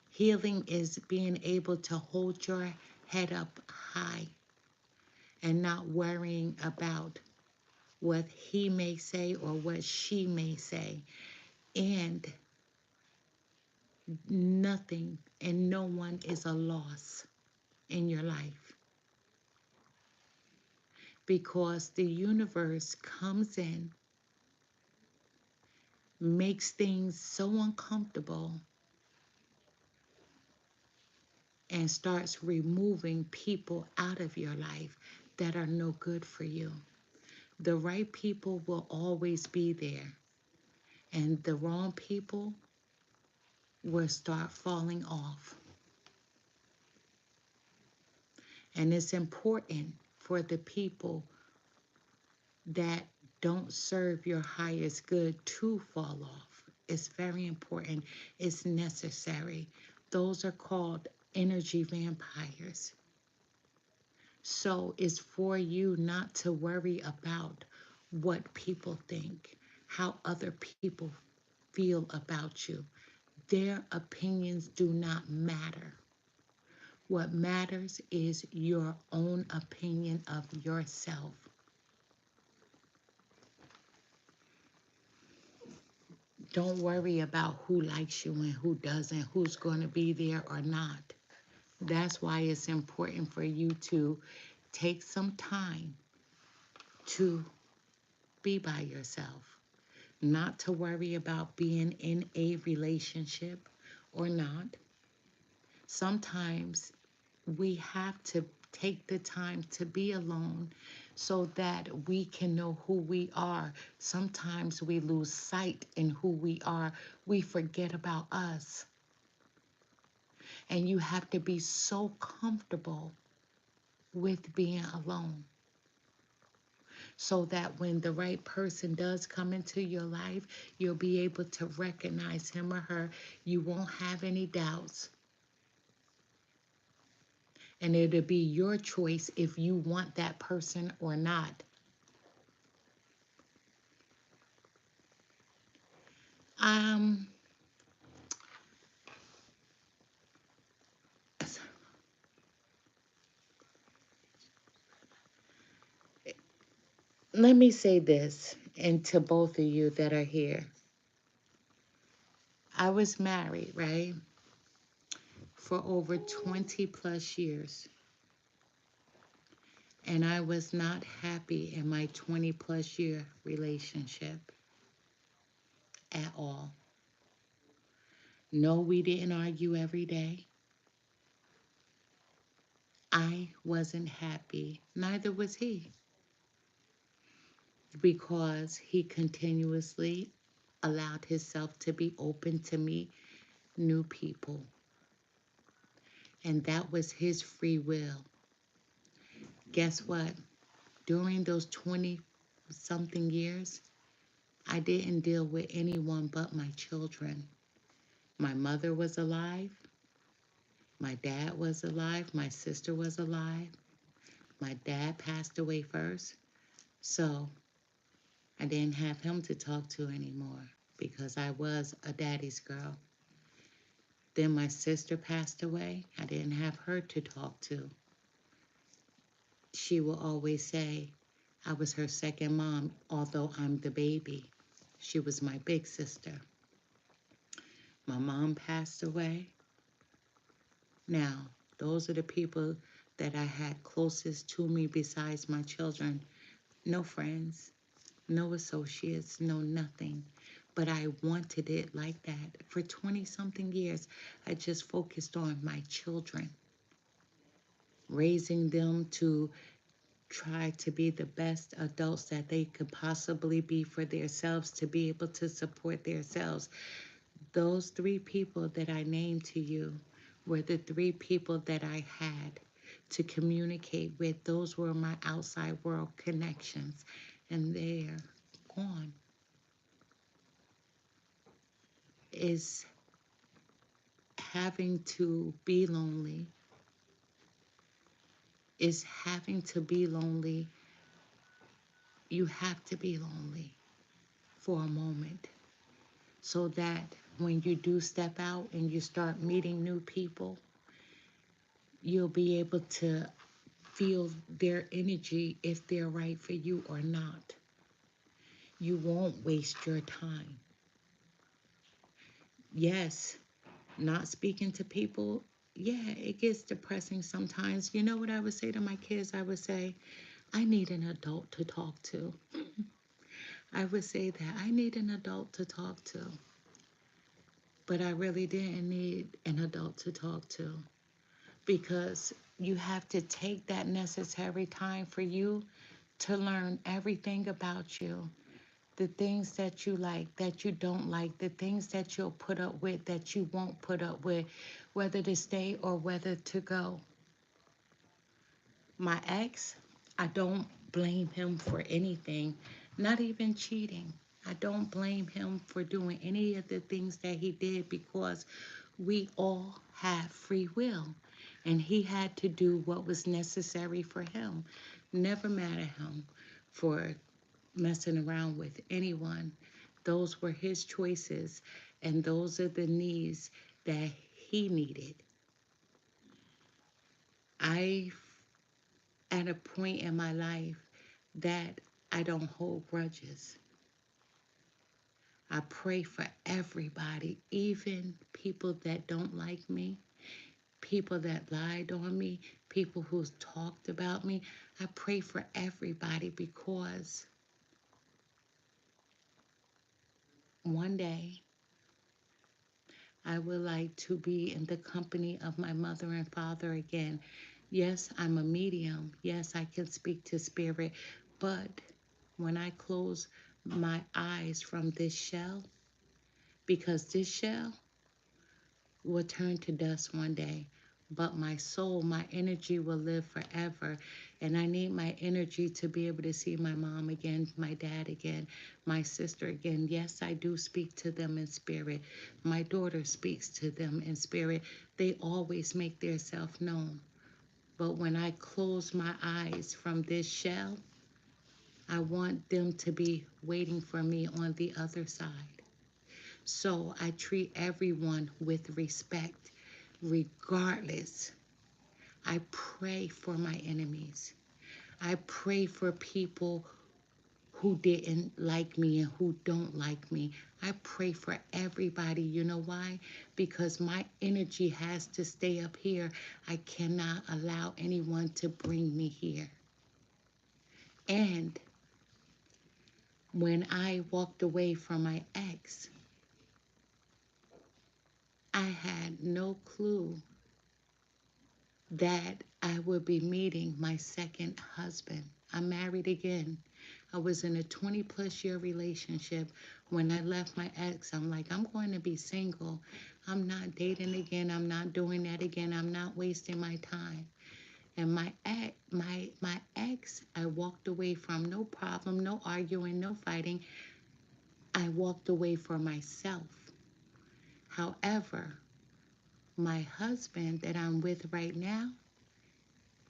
Healing is being able to hold your head up high and not worrying about what he may say or what she may say. And nothing and no one is a loss in your life because the universe comes in, makes things so uncomfortable and starts removing people out of your life that are no good for you. The right people will always be there, and the wrong people will start falling off. And it's important for the people that don't serve your highest good to fall off. It's very important. It's necessary. Those are called energy vampires. So it's for you not to worry about what people think, how other people feel about you. Their opinions do not matter. What matters is your own opinion of yourself. Don't worry about who likes you and who doesn't, who's going to be there or not. That's why it's important for you to take some time to be by yourself, not to worry about being in a relationship or not. Sometimes we have to take the time to be alone so that we can know who we are. Sometimes we lose sight in who we are. We forget about us. And you have to be so comfortable with being alone so that when the right person does come into your life, you'll be able to recognize him or her. You won't have any doubts. And it'll be your choice if you want that person or not. Um, Let me say this, and to both of you that are here. I was married, right, for over 20 plus years. And I was not happy in my 20 plus year relationship at all. No, we didn't argue every day. I wasn't happy. Neither was he, because he continuously allowed himself to be open to meet new people. And that was his free will. Guess what? During those 20 something years, I didn't deal with anyone but my children. My mother was alive. My dad was alive. My sister was alive. My dad passed away first. So I didn't have him to talk to anymore because I was a daddy's girl. Then my sister passed away. I didn't have her to talk to. She will always say I was her second mom, although I'm the baby. She was my big sister. My mom passed away. Now, those are the people that I had closest to me besides my children. No friends, no associates, no nothing. But I wanted it like that. For 20 something years, I just focused on my children, raising them to try to be the best adults that they could possibly be for themselves, to be able to support themselves. Those three people that I named to you were the three people that I had to communicate with. Those were my outside world connections, and they're gone. Is having to be lonely, is having to be lonely. You have to be lonely for a moment so that when you do step out and you start meeting new people, you'll be able to feel their energy if they're right for you or not. You won't waste your time. Yes, not speaking to people, yeah, it gets depressing sometimes. You know what I would say to my kids? I would say, I need an adult to talk to. I would say that I need an adult to talk to. But I really didn't need an adult to talk to. because you have to take that necessary time for you to learn everything about you. The things that you like, that you don't like, the things that you'll put up with, that you won't put up with, whether to stay or whether to go. My ex, I don't blame him for anything, not even cheating. I don't blame him for doing any of the things that he did because we all have free will. And he had to do what was necessary for him. Never mad at him for messing around with anyone. Those were his choices, and those are the needs that he needed. I, at a point in my life, that I don't hold grudges. I pray for everybody, even people that don't like me, people that lied on me, people who talked about me. I pray for everybody because one day I would like to be in the company of my mother and father again. Yes, I'm a medium. Yes, I can speak to spirit. But when I close my eyes from this shell, because this shell will turn to dust one day, but my soul, my energy will live forever. And I need my energy to be able to see my mom again, my dad again, my sister again. Yes, I do speak to them in spirit. My daughter speaks to them in spirit. They always make their self known. But when I close my eyes from this shell, I want them to be waiting for me on the other side. So I treat everyone with respect, regardless. I pray for my enemies. I pray for people who didn't like me and who don't like me. I pray for everybody. You know why? Because my energy has to stay up here. I cannot allow anyone to bring me here. And when I walked away from my ex, I had no clue that I would be meeting my second husband. I'm married again. I was in a 20 plus year relationship. When I left my ex, I'm like, I'm going to be single. I'm not dating again. I'm not doing that again. I'm not wasting my time. And my ex, I walked away from, no problem, no arguing, no fighting. I walked away for myself. However, my husband that I'm with right now,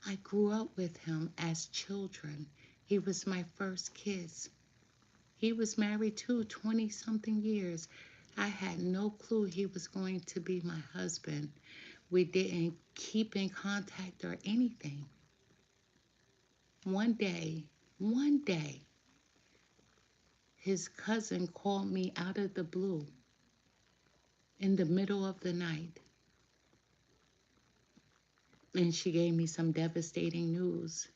I grew up with him as children. He was my first kiss. He was married too, 20 something years. I had no clue he was going to be my husband. We didn't keep in contact or anything. One day, one day, his cousin called me out of the blue in the middle of the night, and she gave me some devastating news.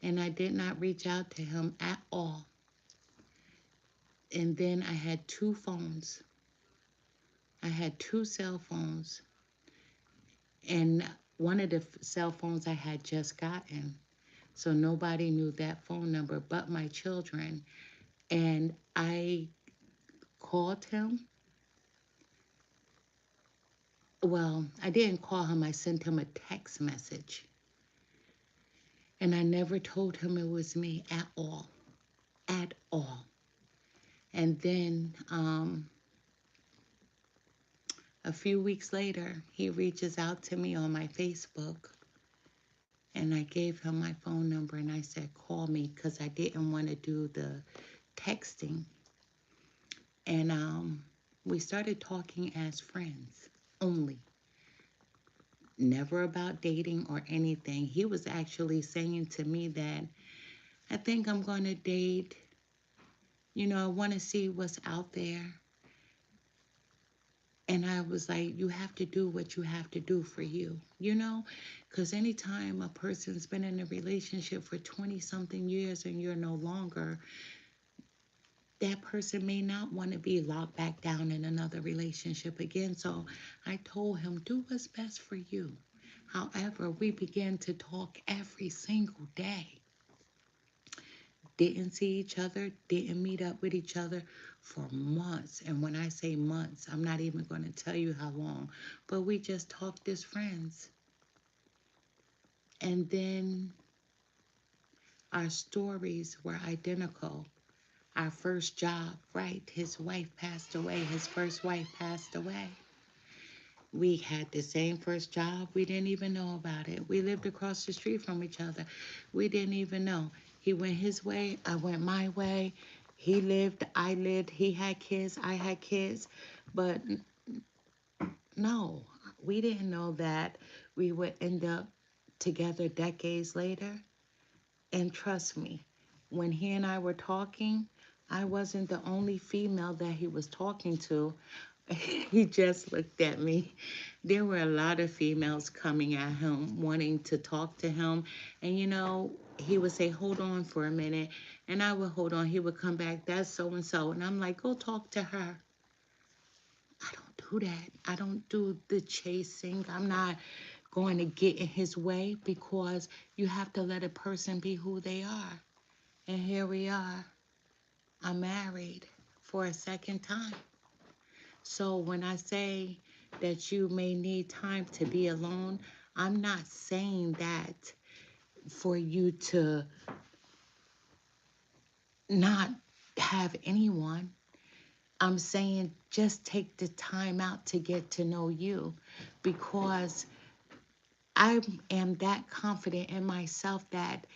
And I did not reach out to him at all. And then I had two phones. I had two cell phones, and one of the cell phones I had just gotten. So nobody knew that phone number but my children. And I called him. Well, I didn't call him, I sent him a text message. And I never told him it was me at all. At all. And then a few weeks later, he reaches out to me on my Facebook. And I gave him my phone number and I said, call me, because I didn't want to do the texting. And we started talking as friends only, never about dating or anything. He was actually saying to me that I think I'm going to date. I want to see what's out there. And I was like, you have to do what you have to do for you, because anytime a person's been in a relationship for 20 something years and you're no longer, that person may not want to be locked back down in another relationship again. So I told him, do what's best for you. However, we began to talk every single day. Didn't see each other, didn't meet up with each other for months. And when I say months, I'm not even going to tell you how long, but we just talked as friends. And then our stories were identical. Our first job, right? His wife passed away. His first wife passed away. We had the same first job. We didn't even know about it. We lived across the street from each other. We didn't even know. He went his way. I went my way. He lived. I lived. He had kids. I had kids. But no, we didn't know that we would end up together decades later. And trust me, when he and I were talking, I wasn't the only female that he was talking to. He just looked at me. There were a lot of females coming at him, wanting to talk to him. And he would say, hold on for a minute. And I would hold on. He would come back, that's so and so. And I'm like, go talk to her. I don't do that. I don't do the chasing. I'm not going to get in his way, because you have to let a person be who they are. And here we are. I'm married for a second time. So when I say that you may need time to be alone, I'm not saying that for you to not have anyone. I'm saying just take the time out to get to know you, because I am that confident in myself that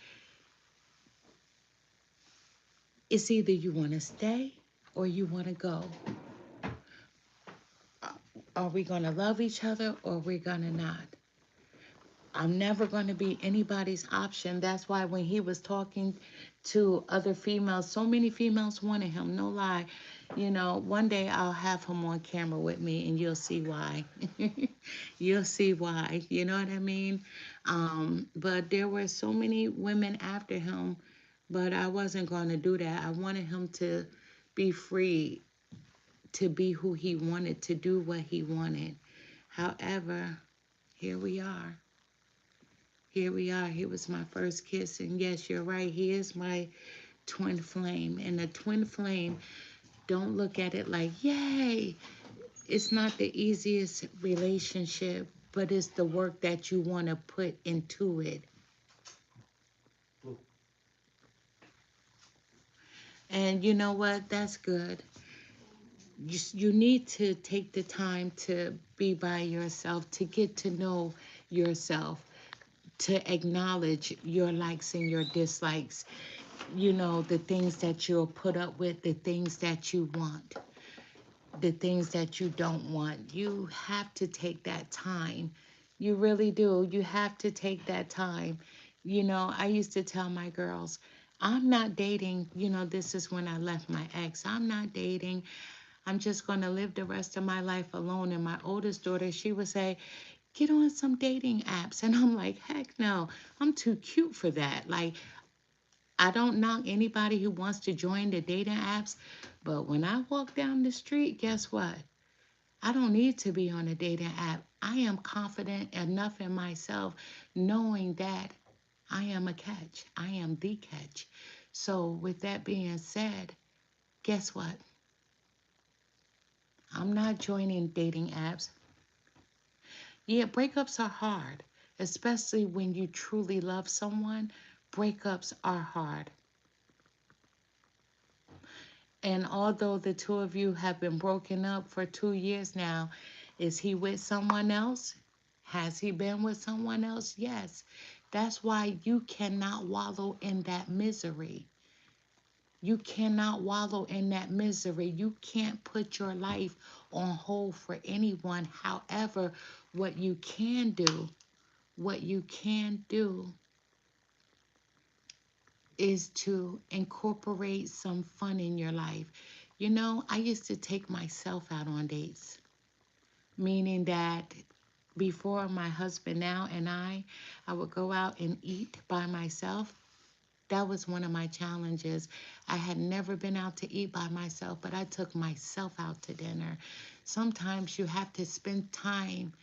it's either you want to stay or you want to go. Are we going to love each other or are we going to not? I'm never going to be anybody's option. That's why when he was talking to other females, so many females wanted him, no lie. One day I'll have him on camera with me and you'll see why. You'll see why. You know what I mean? But there were so many women after him, but I wasn't going to do that. I wanted him to be free, to be who he wanted, to do what he wanted. However, here we are. Here we are. He was my first kiss. And yes, you're right. He is my twin flame. And the twin flame, don't look at it like, yay. It's not the easiest relationship, but it's the work that you want to put into it. And you know what? That's good. You need to take the time to be by yourself, to get to know yourself, to acknowledge your likes and your dislikes, the things that you'll put up with, the things that you want, the things that you don't want. You have to take that time. You really do. You have to take that time. I used to tell my girls, I'm not dating. This is when I left my ex. I'm not dating. I'm just going to live the rest of my life alone. And my oldest daughter, she would say, get on some dating apps. And I'm like, heck no, I'm too cute for that. Like, I don't knock anybody who wants to join the dating apps, but when I walk down the street, guess what? I don't need to be on a dating app. I am confident enough in myself knowing that I am a catch. I am the catch. So with that being said, guess what? I'm not joining dating apps. Yeah, breakups are hard, especially when you truly love someone. Breakups are hard. And although the two of you have been broken up for 2 years now, is he with someone else? Has he been with someone else? Yes. That's why you cannot wallow in that misery. You cannot wallow in that misery. You can't put your life on hold for anyone. However, what you can do is to incorporate some fun in your life. I used to take myself out on dates, meaning that before my husband now and I would go out and eat by myself. That was one of my challenges. I had never been out to eat by myself, but I took myself out to dinner. Sometimes you have to spend time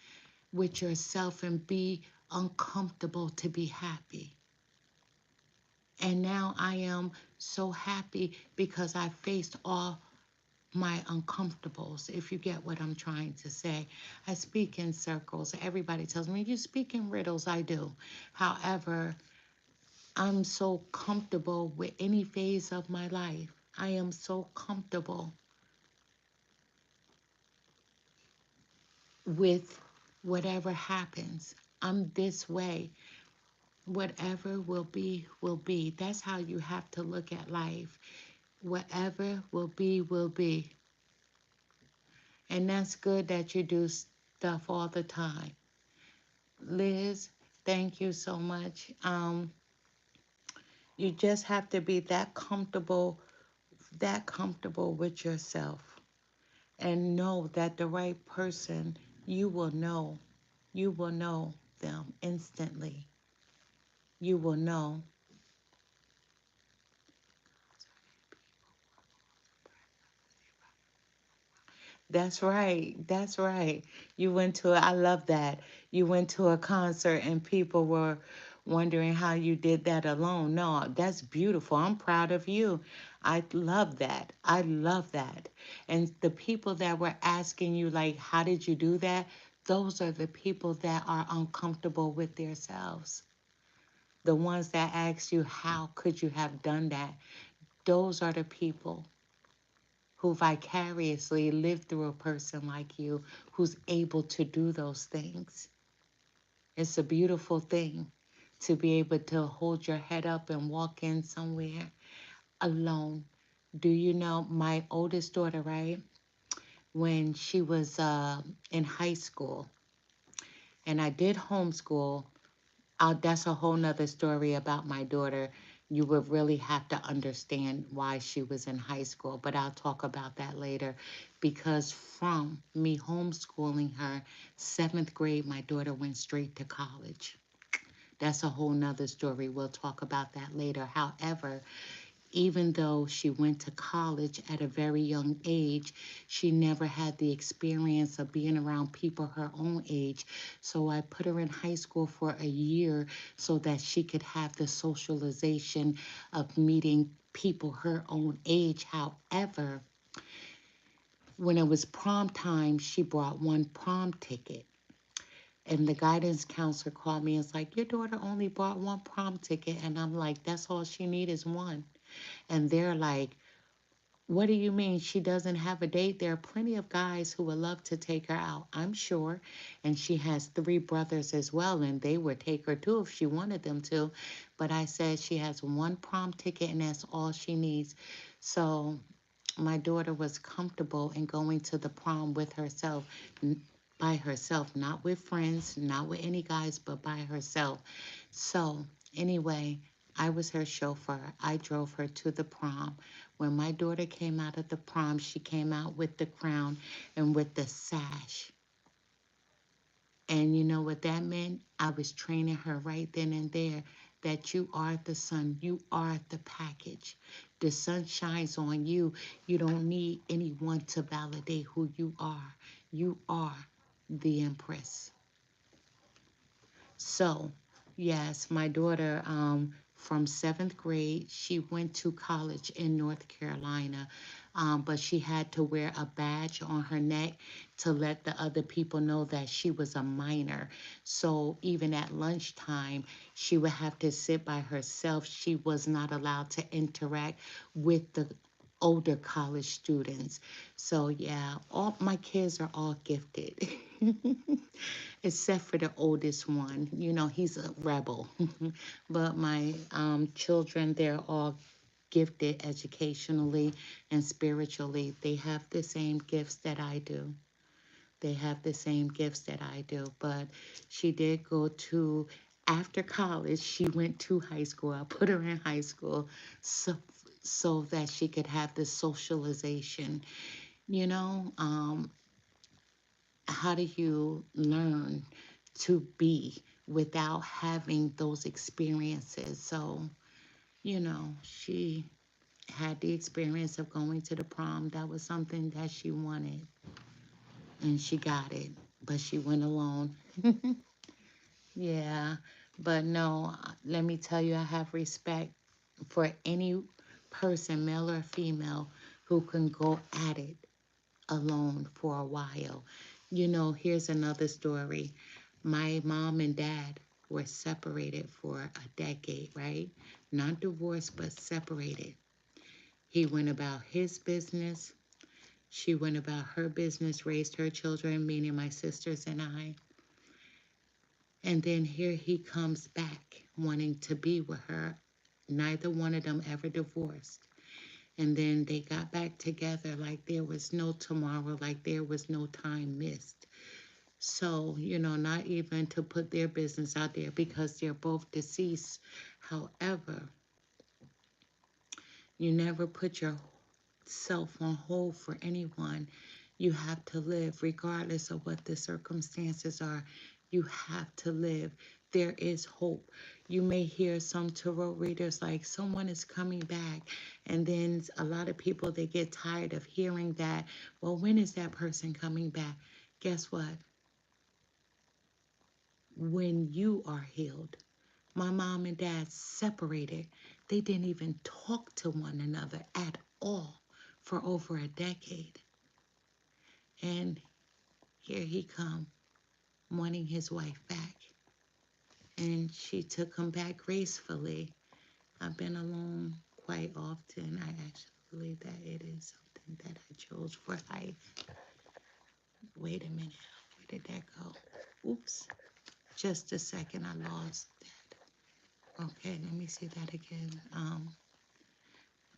with yourself and be uncomfortable to be happy. And now I am so happy because I faced all my uncomfortables, if you get what I'm trying to say. I speak in circles. Everybody tells me, you speak in riddles. I do. However, I'm so comfortable with any phase of my life. I am so comfortable with whatever happens. I'm this way. Whatever will be, will be. That's how you have to look at life. Whatever will be, will be. And that's good that you do stuff all the time. Liz, thank you so much. You just have to be that comfortable with yourself and know that the right person, you will know. You will know them instantly. You will know. That's right. That's right. You went to, I love that. You went to a concert and people were wondering how you did that alone. No, that's beautiful. I'm proud of you. I love that. I love that. And the people that were asking you, like, how did you do that? Those are the people that are uncomfortable with themselves. The ones that ask you, how could you have done that? Those are the people who vicariously lived through a person like you who's able to do those things. It's a beautiful thing to be able to hold your head up and walk in somewhere alone. Do you know my oldest daughter, right? When she was in high school, and I did homeschool. That's a whole nother story about my daughter. You would really have to understand why she was in high school, but I'll talk about that later. Because from me homeschooling her, seventh grade, my daughter went straight to college. That's a whole nother story. We'll talk about that later. However, even though she went to college at a very young age, she never had the experience of being around people her own age. So I put her in high school for a year so that she could have the socialization of meeting people her own age. However, when it was prom time, she brought one prom ticket. And the guidance counselor called me and was like, your daughter only bought one prom ticket. And I'm like, that's all she need is one. And they're like, what do you mean she doesn't have a date? There are plenty of guys who would love to take her out, I'm sure. And she has three brothers as well, and they would take her too if she wanted them to. But I said she has one prom ticket, and that's all she needs. So my daughter was comfortable in going to the prom with herself, by herself, not with friends, not with any guys, but by herself. So, anyway, I was her chauffeur. I drove her to the prom. When my daughter came out of the prom, she came out with the crown and with the sash. And you know what that meant? I was training her right then and there that you are the sun, you are the package. The sun shines on you. You don't need anyone to validate who you are. You are the empress. So, yes, my daughter, from seventh grade, she went to college in North Carolina, but she had to wear a badge on her neck to let the other people know that she was a minor. So even at lunchtime, she would have to sit by herself. She was not allowed to interact with the older college students. So yeah, all my kids are all gifted. Except for the oldest one. You know, he's a rebel. But my children, they're all gifted educationally and spiritually. They have the same gifts that I do. They have the same gifts that I do. But she did go to, after college, she went to high school. I put her in high school so that she could have the socialization. You know, how do you learn to be without having those experiences? So, she had the experience of going to the prom. That was something that she wanted, and she got it, but she went alone. Yeah, but no, let me tell you, I have respect for any person, male or female, who can go at it alone for a while. You know, here's another story. My mom and dad were separated for a decade, right? Not divorced, but separated. He went about his business. She went about her business, raised her children, meaning my sisters and I. And then here he comes back wanting to be with her. Neither one of them ever divorced. And then they got back together like there was no tomorrow, like there was no time missed. So, you know, not even to put their business out there because they're both deceased. However, you never put yourself on hold for anyone. You have to live regardless of what the circumstances are. You have to live. There is hope. You may hear some tarot readers like someone is coming back, and then a lot of people they get tired of hearing that. Well, when is that person coming back? Guess what? When you are healed. My mom and dad separated. They didn't even talk to one another at all for over a decade. And here he come wanting his wife back. And she took him back gracefully. I've been alone quite often. I actually believe that it is something that I chose for life. Wait a minute. Where did that go? Oops. Just a second. I lost that. Okay, let me see that again.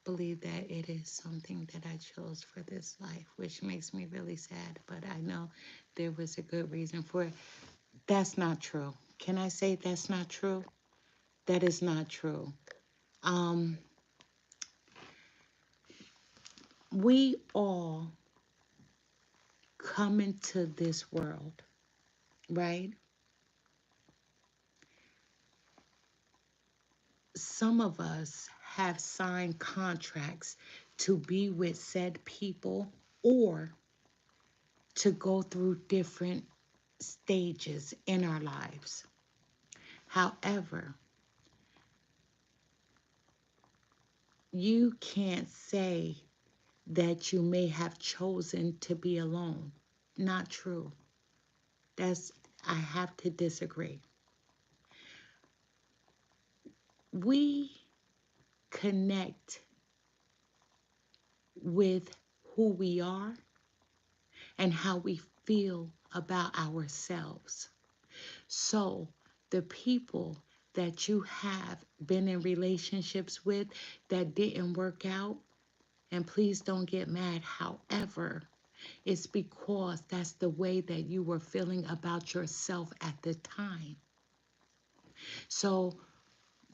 Believe that it is something that I chose for this life, which makes me really sad, but I know there was a good reason for it. That's not true. Can I say that's not true? That is not true. Um, we all come into this world, right? Some of us have signed contracts to be with said people or to go through different stages in our lives. However, you can't say that you may have chosen to be alone. Not true. That's, I have to disagree. We connect with who we are and how we feel about ourselves. So, the people that you have been in relationships with that didn't work out, and please don't get mad, however, it's because that's the way that you were feeling about yourself at the time. So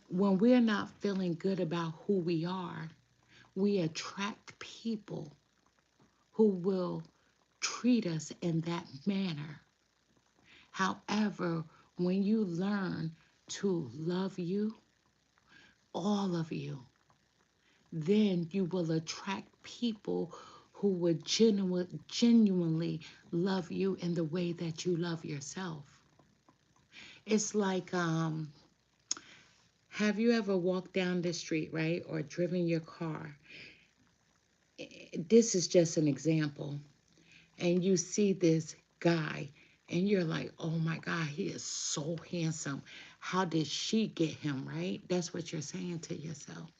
when we're not feeling good about who we are, we attract people who will treat us in that manner. However, when you learn to love you, all of you, then you will attract people who would genuinely love you in the way that you love yourself. It's like, have you ever walked down the street, right, or driven your car? This is just an example. And you see this guy, and you're like, oh my God, he is so handsome. How did she get him, right? That's what you're saying to yourself.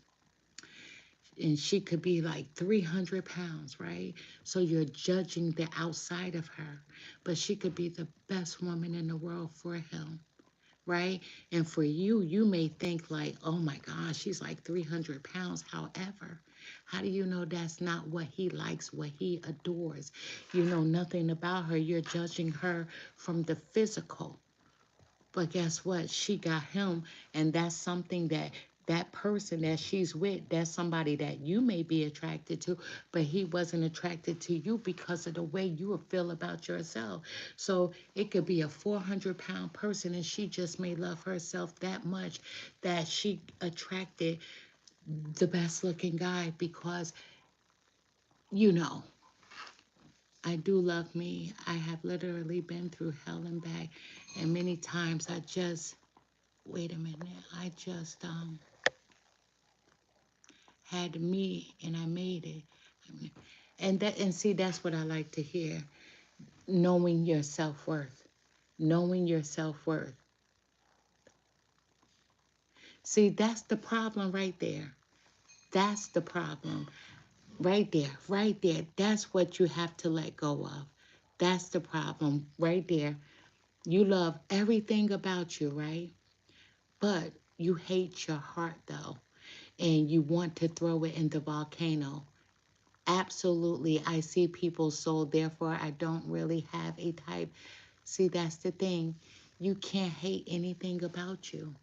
And she could be like 300 pounds, right? So you're judging the outside of her, but she could be the best woman in the world for him, right? And for you, you may think like, oh my gosh, she's like 300 pounds. However, how do you know that's not what he likes, what he adores? You know nothing about her. You're judging her from the physical. But guess what? She got him, and that's something that that person that she's with, that's somebody that you may be attracted to, but he wasn't attracted to you because of the way you feel about yourself. So it could be a 400-pound person, and she just may love herself that much that she attracted the best looking guy because, you know, I do love me. I have literally been through hell and back. And many times I just, wait a minute, I just had me and I made it. And see, that's what I like to hear. Knowing your self-worth. Knowing your self-worth. See, that's the problem right there. That's the problem. Right there, right there. That's what you have to let go of. That's the problem right there. You love everything about you, right? But you hate your heart though, and you want to throw it in the volcano. Absolutely. I see people's soul, therefore I don't really have a type. See, that's the thing. You can't hate anything about you.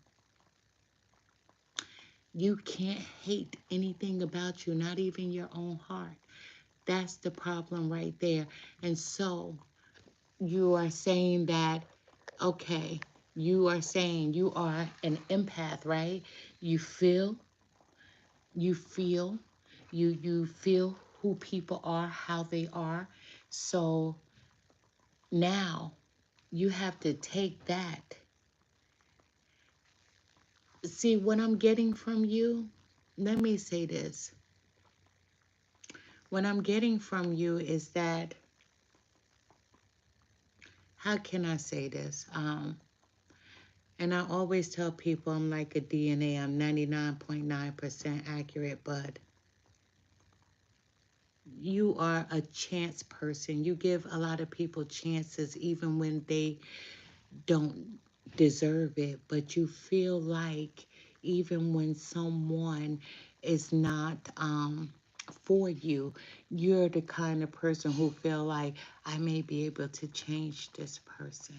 You can't hate anything about you, not even your own heart. That's the problem right there. And so you are saying that, okay, you are saying you are an empath, right? You feel, you feel, you feel who people are, how they are. So now you have to take that. See, what I'm getting from you, let me say this. What I'm getting from you is that, how can I say this? And I always tell people I'm like a DNA. I'm 99.9% accurate, but you are a chance person. You give a lot of people chances even when they don't deserve it, but you feel like even when someone is not for you, you're the kind of person who feel like I may be able to change this person.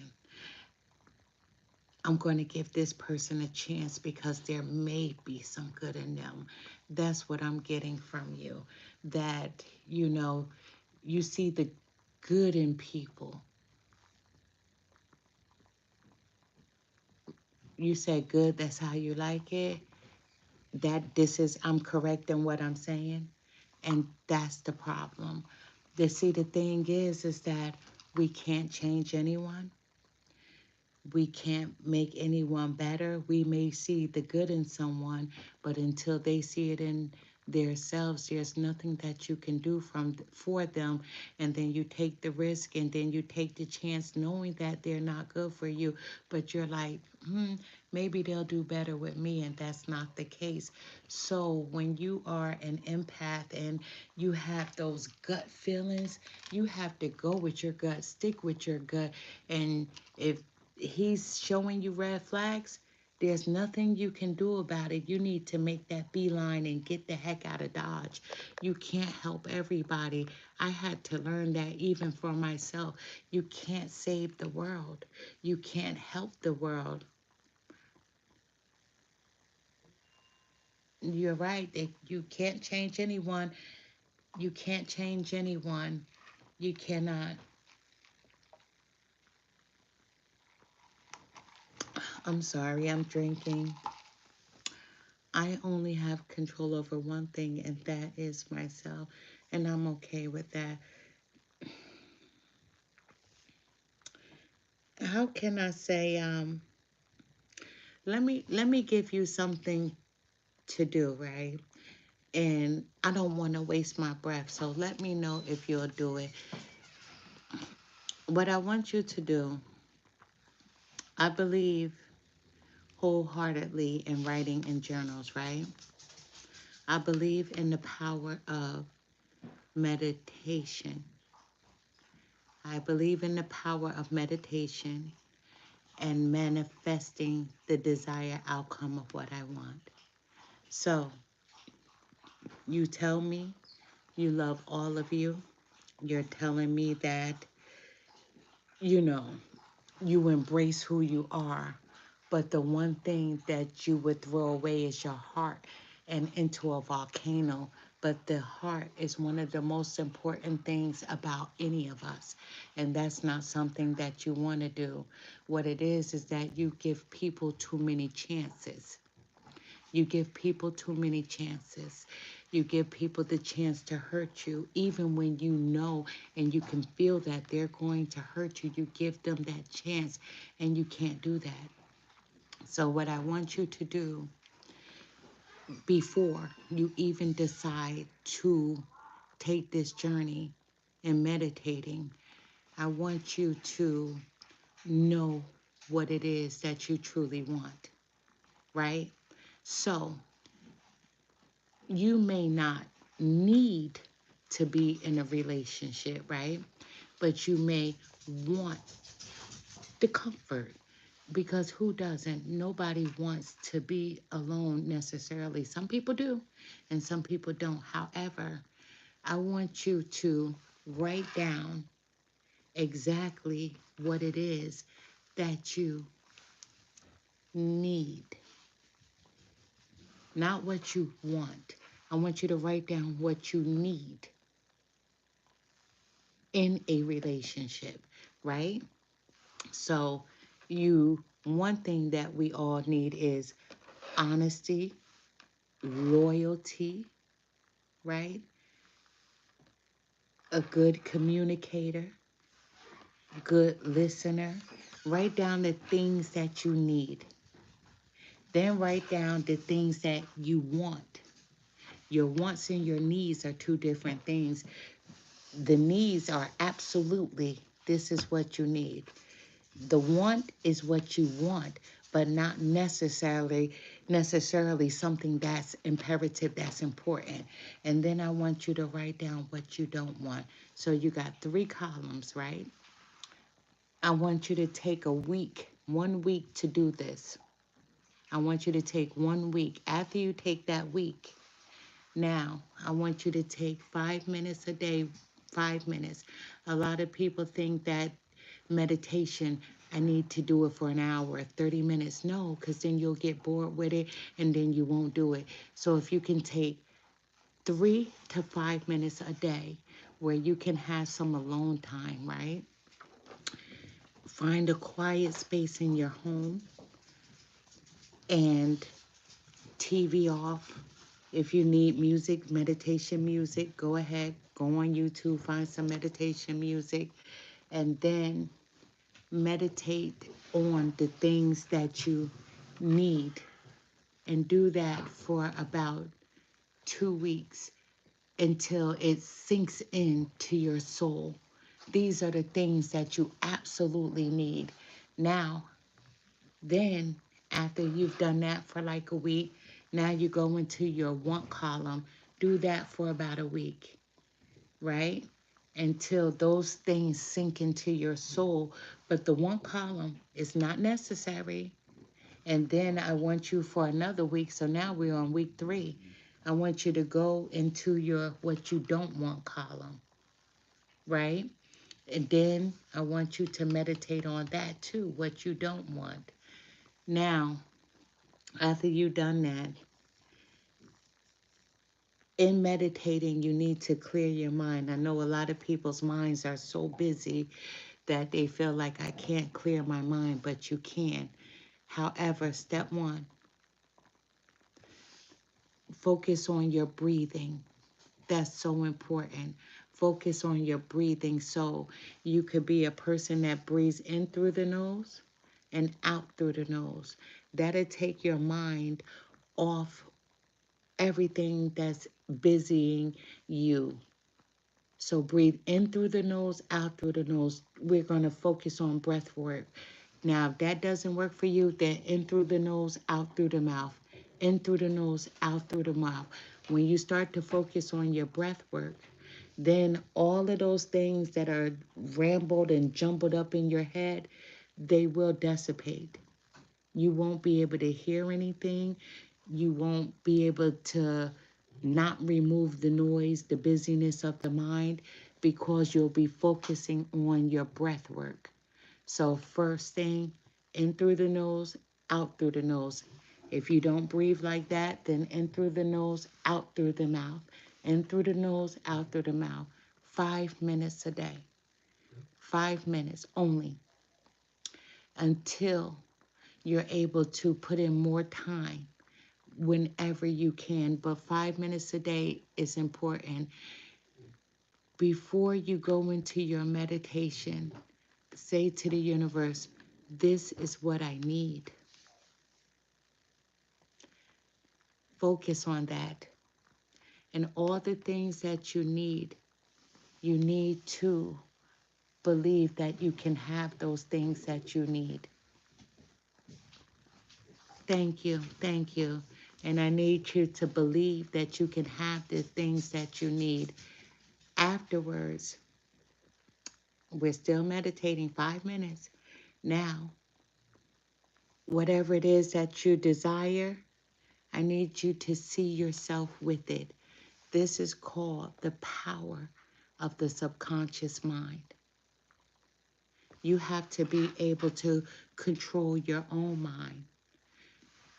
I'm going to give this person a chance because there may be some good in them. That's what I'm getting from you. That, you see the good in people. You said good, that's how you like it. I'm correct in what I'm saying. And that's the problem. The thing is that we can't change anyone. We can't make anyone better. We may see the good in someone, but until they see it in themselves, there's nothing that you can do for them. And then you take the risk, and then you take the chance knowing that they're not good for you, but you're like, maybe they'll do better with me, and that's not the case. So when you are an empath and you have those gut feelings, you have to go with your gut, stick with your gut. And if he's showing you red flags, there's nothing you can do about it. You need to make that beeline and get the heck out of Dodge. You can't help everybody. I had to learn that even for myself. You can't save the world. You can't help the world. You're right. You can't change anyone. You can't change anyone. You cannot. I'm sorry, I'm drinking. I only have control over one thing, and that is myself. And I'm okay with that. How can I say, let me give you something to do, right? And I don't want to waste my breath, so let me know if you'll do it. What I want you to do, I believe wholeheartedly in writing in journals, right? I believe in the power of meditation. I believe in the power of meditation and manifesting the desired outcome of what I want. So, you tell me you love all of you. You're telling me that, you know, you embrace who you are. But the one thing that you would throw away is your heart and into a volcano. But the heart is one of the most important things about any of us. And that's not something that you want to do. What it is that you give people too many chances. You give people too many chances. You give people the chance to hurt you, even when you know and you can feel that they're going to hurt you. You give them that chance, and you can't do that. So, what I want you to do before you even decide to take this journey in meditating, I want you to know what it is that you truly want, right? So, you may not need to be in a relationship, right? But you may want the comfort, because who doesn't? Nobody wants to be alone necessarily. Some people do, and some people don't. However, I want you to write down exactly what it is that you need, not what you want. I want you to write down what you need in a relationship, right? So, one thing that we all need is honesty, loyalty, right? A good communicator, good listener. Write down the things that you need. Then write down the things that you want. Your wants and your needs are two different things. The needs are absolutely, this is what you need. The want is what you want, but not necessarily something that's imperative, that's important. And then I want you to write down what you don't want. So you got 3 columns, right? I want you to take a week, 1 week to do this. I want you to take 1 week. After you take that week, now I want you to take 5 minutes a day, 5 minutes. A lot of people think that meditation, I need to do it for an hour, 30 minutes. No, because then you'll get bored with it and then you won't do it. So if you can take 3 to 5 minutes a day where you can have some alone time, right? Find a quiet space in your home and TV off. If you need music, meditation music, go ahead, go on YouTube, find some meditation music, and then meditate on the things that you need, and do that for about 2 weeks until it sinks into your soul. These are the things that you absolutely need. Now, then, after you've done that for like a week, now you go into your want column. Do that for about a week, right? Until those things sink into your soul. But the want column is not necessary. And then I want you for another week. So now we're on week 3. I want you to go into your what you don't want column, right? And then I want you to meditate on that too, what you don't want. Now, after you've done that, in meditating, you need to clear your mind. I know a lot of people's minds are so busy that they feel like I can't clear my mind, but you can. However, step 1, focus on your breathing. That's so important. Focus on your breathing. So you could be a person that breathes in through the nose and out through the nose. That'll take your mind off everything that's busying you. So breathe in through the nose, out through the nose. We're going to focus on breath work. Now, if that doesn't work for you, then in through the nose, out through the mouth. In through the nose, out through the mouth. When you start to focus on your breath work, then all of those things that are rambled and jumbled up in your head, they will dissipate. You won't be able to hear anything. You won't be able to not remove the noise, the busyness of the mind, because you'll be focusing on your breath work. So first thing, in through the nose, out through the nose. If you don't breathe like that, then in through the nose, out through the mouth. In through the nose, out through the mouth. 5 minutes a day. 5 minutes only, until you're able to put in more time whenever you can, but 5 minutes a day is important. Before you go into your meditation, say to the universe, this is what I need. Focus on that. And all the things that you need to believe that you can have those things that you need. Thank you. Thank you. And I need you to believe that you can have the things that you need. Afterwards, we're still meditating 5 minutes. Now, whatever it is that you desire, I need you to see yourself with it. This is called the power of the subconscious mind. You have to be able to control your own mind.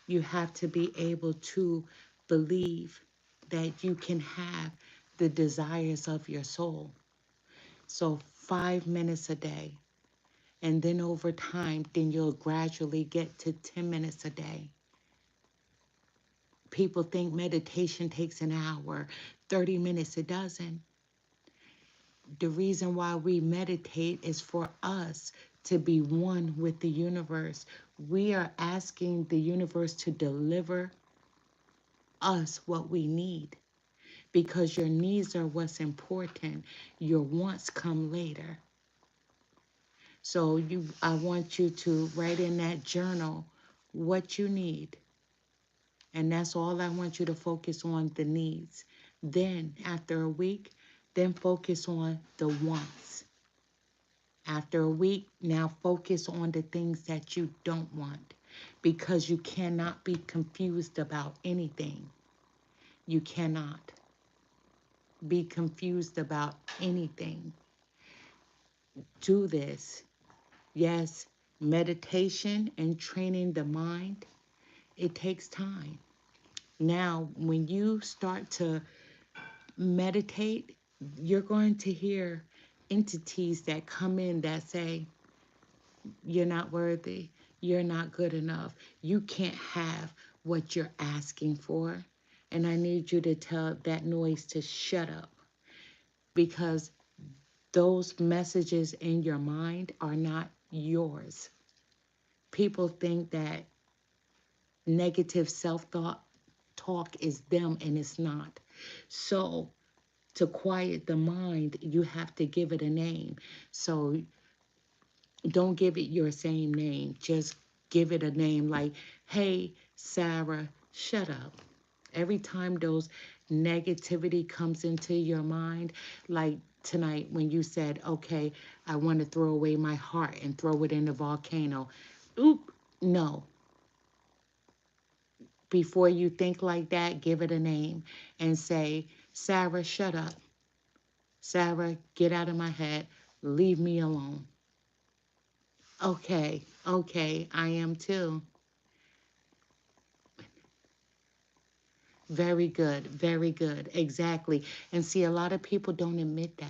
You have to be able to believe that you can have the desires of your soul. So 5 minutes a day. And then over time, then you'll gradually get to 10 minutes a day. People think meditation takes an hour, 30 minutes. It doesn't. The reason why we meditate is for us to be one with the universe. We are asking the universe to deliver us what we need, because your needs are what's important. Your wants come later. So I want you to write in that journal what you need. And that's all I want you to focus on, the needs. Then after a week, then focus on the wants. After a week, now focus on the things that you don't want, because you cannot be confused about anything. You cannot be confused about anything. Do this. Yes, meditation and training the mind, it takes time. Now, when you start to meditate, you're going to hear entities that come in that say, you're not worthy, you're not good enough, you can't have what you're asking for. And I need you to tell that noise to shut up, because those messages in your mind are not yours. People think that negative self-thought talk is them, and it's not. So to quiet the mind, you have to give it a name. So don't give it your same name. Just give it a name like, hey, Sarah, shut up. Every time those negativity comes into your mind, like tonight when you said, okay, I want to throw away my heart and throw it in the volcano. Oop, no. Before you think like that, give it a name and say, Sarah, shut up. Sarah, get out of my head. Leave me alone. Okay, okay, I am too. Very good, very good. Exactly. And see, a lot of people don't admit that.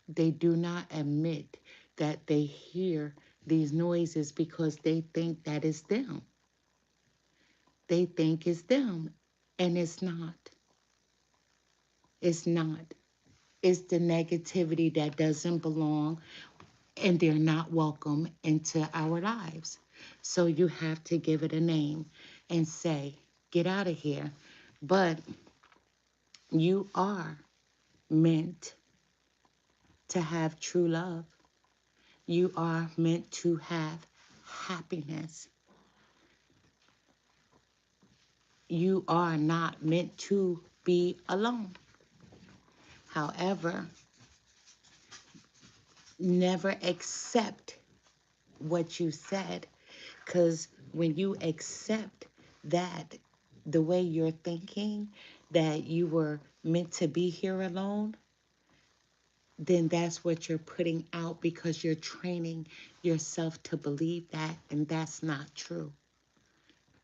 They do not admit that they hear these noises because they think that it's them. They think it's them, and it's not. It's not. It's the negativity that doesn't belong, and they're not welcome into our lives. So you have to give it a name and say, get out of here. But you are meant to have true love. You are meant to have happiness. You are not meant to be alone. However, never accept what you said, because when you accept that, the way you're thinking, that you were meant to be here alone, then that's what you're putting out, because you're training yourself to believe that, and that's not true.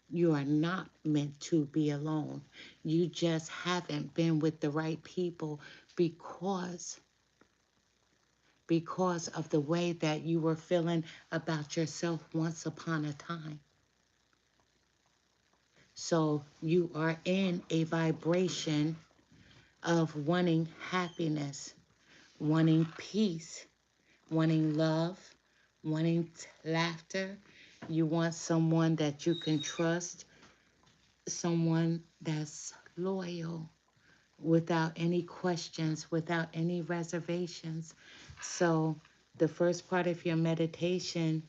You are not meant to be alone. You just haven't been with the right people because of the way that you were feeling about yourself once upon a time. So you are in a vibration of wanting happiness, wanting peace, wanting love, wanting laughter. You want someone that you can trust, someone that's loyal without any questions, without any reservations. So the first part of your meditation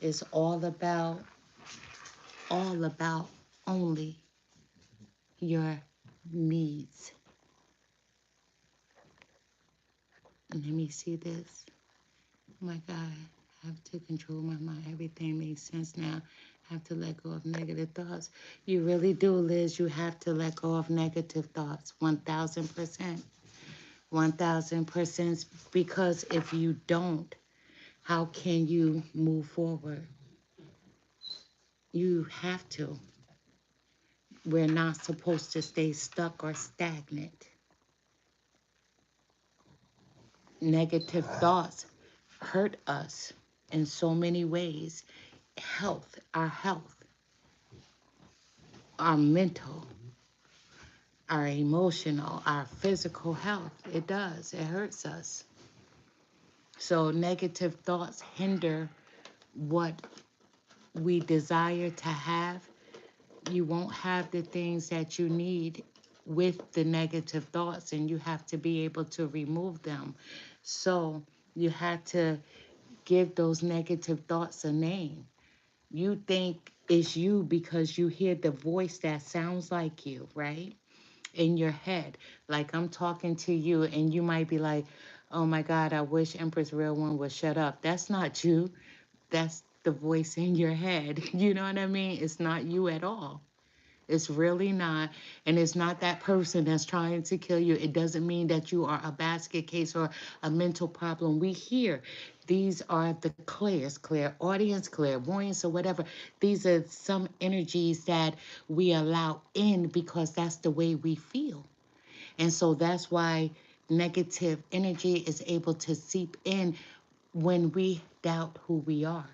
is all about only your needs. And let me see this. Oh my God, I have to control my mind. Everything makes sense now. I have to let go of negative thoughts. You really do, Liz. You have to let go of negative thoughts. 1000%. 1000%. Because if you don't, how can you move forward? You have to. We're not supposed to stay stuck or stagnant. Negative thoughts hurt us in so many ways. Health, our mental, our emotional, our physical health. It does. It hurts us. So negative thoughts hinder what we desire to have. You won't have the things that you need with the negative thoughts, and you have to be able to remove them. So you have to give those negative thoughts a name. You think it's you because you hear the voice that sounds like you, right? In your head. Like I'm talking to you, and you might be like, oh my God, I wish Empress Real One would shut up. That's not you. That's the voice in your head. You know what I mean? It's not you at all. It's really not. And it's not that person that's trying to kill you. It doesn't mean that you are a basket case or a mental problem. We hear these are the clairaudience, clairvoyance, or whatever. These are some energies that we allow in because that's the way we feel. And so that's why negative energy is able to seep in when we doubt who we are.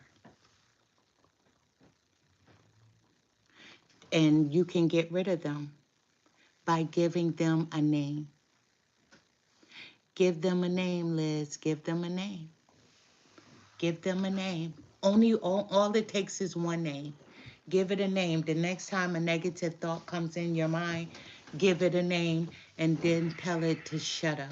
And you can get rid of them by giving them a name. Give them a name, Liz. Give them a name. Give them a name. Only all it takes is one name. Give it a name. The next time a negative thought comes in your mind, give it a name and then tell it to shut up.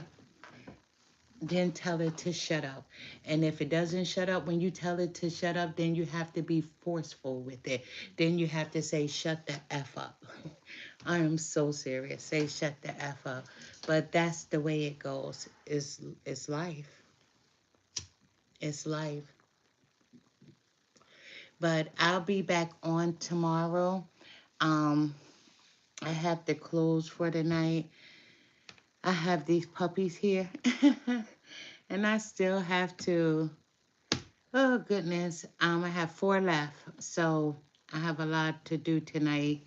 Then tell it to shut up. And if it doesn't shut up when you tell it to shut up, then you have to be forceful with it. Then you have to say, shut the F up. I am so serious. Say, shut the F up. But that's the way it goes. It's life. It's life. But I'll be back on tomorrow. Um, I have to close for the night. I have these puppies here. And I still have to, oh goodness, I have 4 left. So I have a lot to do tonight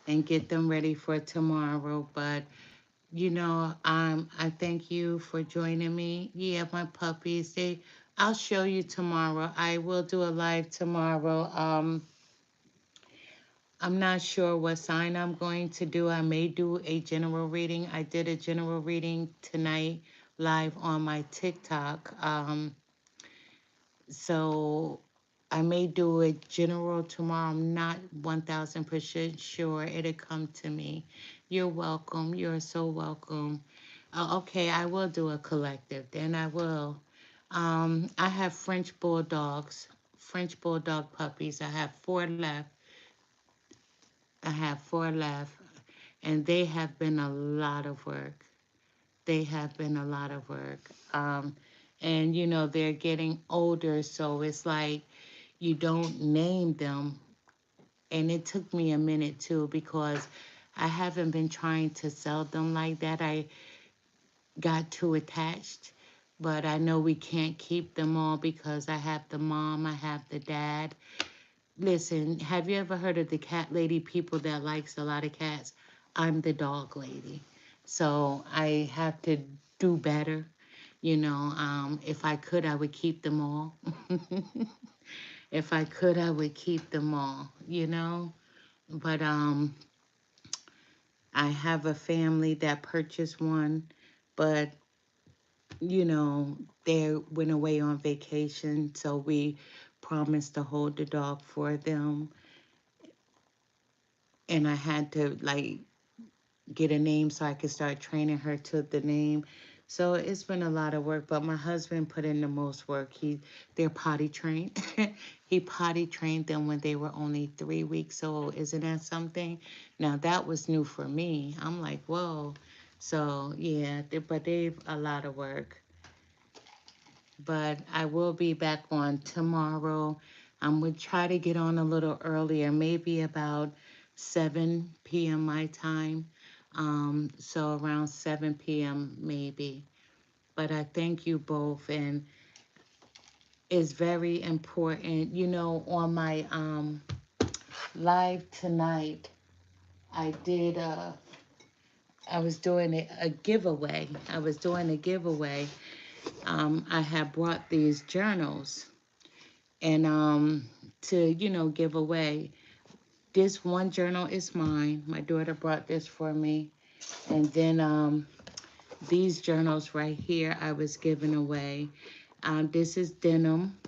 and get them ready for tomorrow. But I thank you for joining me. Yeah, my puppies, I'll show you tomorrow. I will do a live tomorrow. I'm not sure what sign I'm going to do. I may do a general reading. I did a general reading tonight live on my TikTok. So I may do a general tomorrow. I'm not 1000% sure. It'll come to me. You're welcome. You're so welcome. Okay, I will do a collective. Then I will. I have French bulldogs, French bulldog puppies. I have 4 left. I have 4 left, and they have been a lot of work. They have been a lot of work. And they're getting older, so it's like you don't name them. And it took me a minute too because I haven't been trying to sell them like that. I got too attached. But I know we can't keep them all because I have the mom, I have the dad. Listen, have you ever heard of the cat lady people that likes a lot of cats? I'm the dog lady. So I have to do better. If I could, I would keep them all. If I could, I would keep them all. But I have a family that purchased one, but you know, they went away on vacation, so we promised to hold the dog for them. And I had to like get a name so I could start training her to the name. So it's been a lot of work, but my husband put in the most work. They're potty trained. He potty trained them when they were only 3 weeks old. Isn't that something? Now that was new for me. I'm like, whoa. So yeah, but they've a lot of work. But I will be back on tomorrow. I'm going to try to get on a little earlier, maybe about 7 p.m. my time. So around 7 p.m. maybe. But I thank you both, and it's very important. You know, on my live tonight, I did I was doing a giveaway. I was doing a giveaway. I had brought these journals and to give away. This one journal is mine. My daughter brought this for me, and then these journals right here I was giving away. This is denim,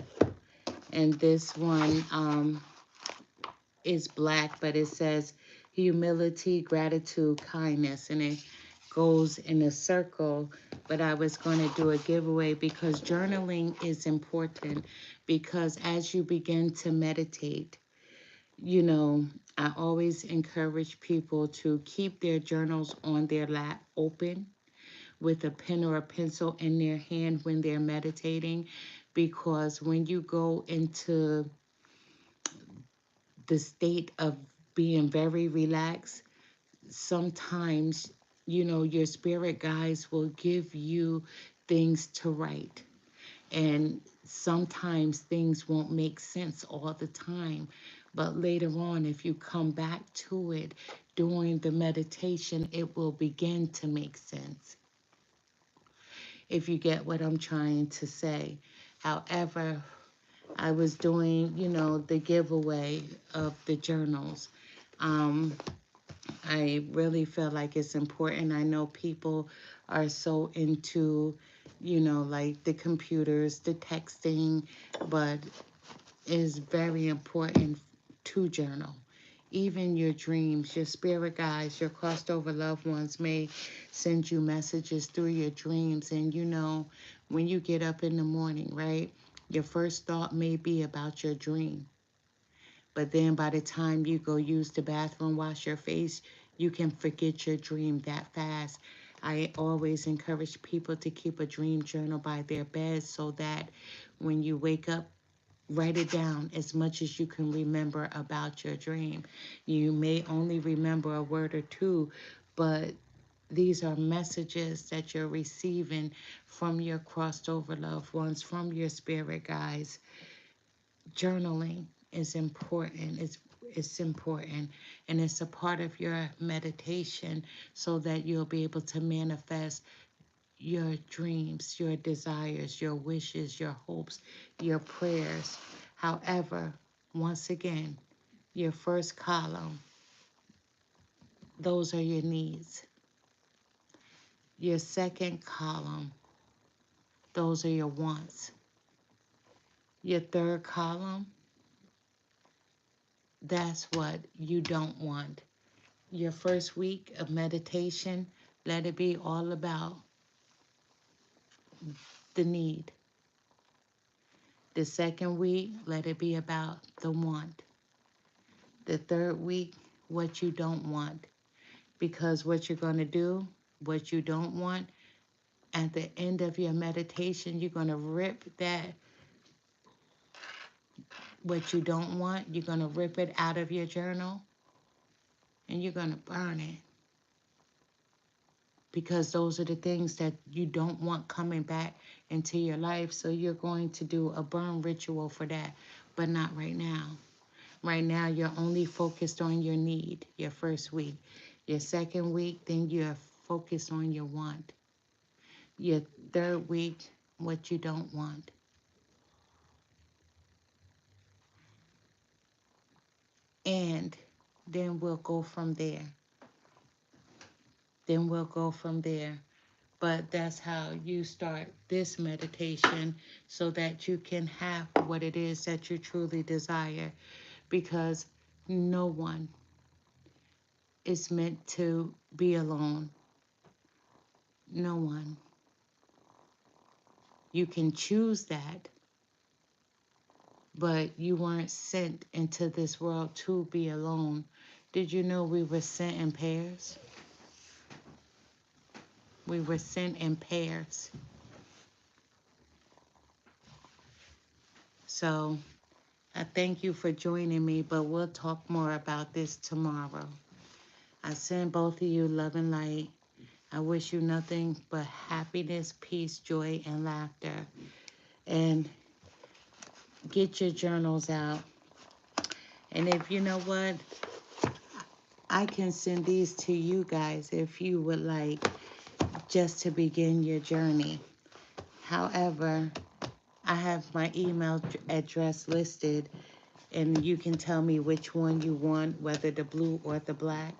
and this one is black, but it says humility, gratitude, kindness, and it goes in a circle. But I was going to do a giveaway because journaling is important, because as you begin to meditate, you know, I always encourage people to keep their journals on their lap open with a pen or a pencil in their hand when they're meditating, because when you go into the state of being very relaxed, sometimes, your spirit guides will give you things to write. And sometimes things won't make sense all the time. But later on, if you come back to it during the meditation, it will begin to make sense, if you get what I'm trying to say. However, I was doing, the giveaway of the journals. Um, I really feel like it's important. I know people are so into, like the computers, the texting, but it's very important to journal. Even your dreams, your spirit guides, your crossed over loved ones may send you messages through your dreams. And when you get up in the morning, right, your first thought may be about your dream. But then by the time you go use the bathroom, wash your face, you can forget your dream that fast. I always encourage people to keep a dream journal by their bed so that when you wake up, write it down as much as you can remember about your dream. You may only remember a word or two, but these are messages that you're receiving from your crossed over loved ones, from your spirit guides. Journaling is important. It's important, and it's a part of your meditation so that you'll be able to manifest your dreams, your desires, your wishes, your hopes, your prayers. However, once again, your first column, those are your needs. Your second column, those are your wants. Your third column, that's what you don't want. Your first week of meditation, let it be all about the need. The second week, let it be about the want. The third week, what you don't want. Because what you're going to do, what you don't want, at the end of your meditation, you're going to rip that, what you don't want, you're going to rip it out of your journal and you're going to burn it. Because those are the things that you don't want coming back into your life. So you're going to do a burn ritual for that, but not right now. Right now, you're only focused on your need, your first week. Your second week, then you're focused on your want. Your third week, what you don't want. And then we'll go from there. Then we'll go from there. But that's how you start this meditation so that you can have what it is that you truly desire. Because no one is meant to be alone. No one. You can choose that, but you weren't sent into this world to be alone. Did you know we were sent in pairs? We were sent in pairs. So I thank you for joining me, but we'll talk more about this tomorrow. I send both of you love and light. I wish you nothing but happiness, peace, joy, and laughter. And get your journals out. And if you know what, I can send these to you guys if you would like, just to begin your journey. However, I have my email address listed, and you can tell me which one you want, whether the blue or the black,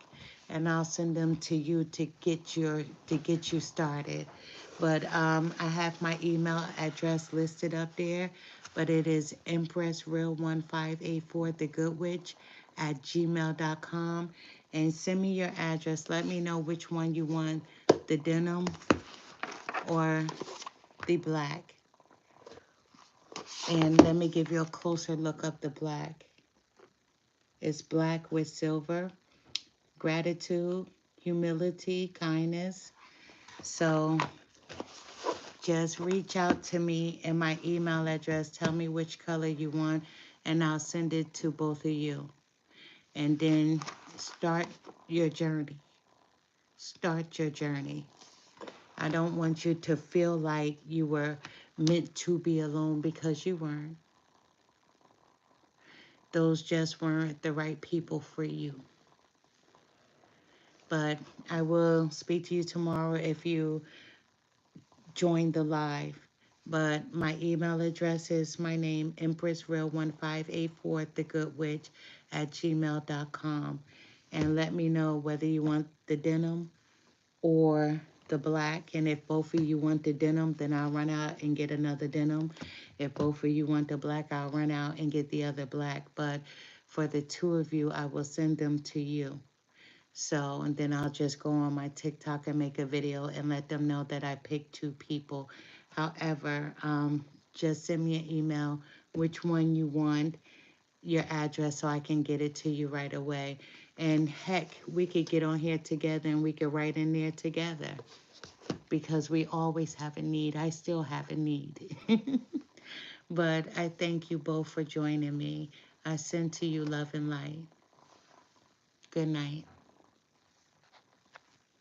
and I'll send them to you to get you started. But I have my email address listed up there, but it is empressreal1584 the good witch at gmail.com, and send me your address. Let me know which one you want, the denim or the black. And let me give you a closer look of the black. It's black with silver, gratitude, humility, kindness. So just reach out to me in my email address. Tell me which color you want, and I'll send it to both of you. And then start your journey. Start your journey. I don't want you to feel like you were meant to be alone, because you weren't. Those just weren't the right people for you. But I will speak to you tomorrow if you join the live. But my email address is my name, empressreal1584 the good witch at gmail.com. And let me know whether you want the denim or the black. And if both of you want the denim, then I'll run out and get another denim. If both of you want the black, I'll run out and get the other black. But for the two of you, I will send them to you. So, and then I'll just go on my TikTok and make a video and let them know that I picked two people. However, just send me an email which one you want, your address, so I can get it to you right away. And heck, we could get on here together and we could write in there together, because we always have a need. I still have a need. But I thank you both for joining me. I send to you love and light. Good night.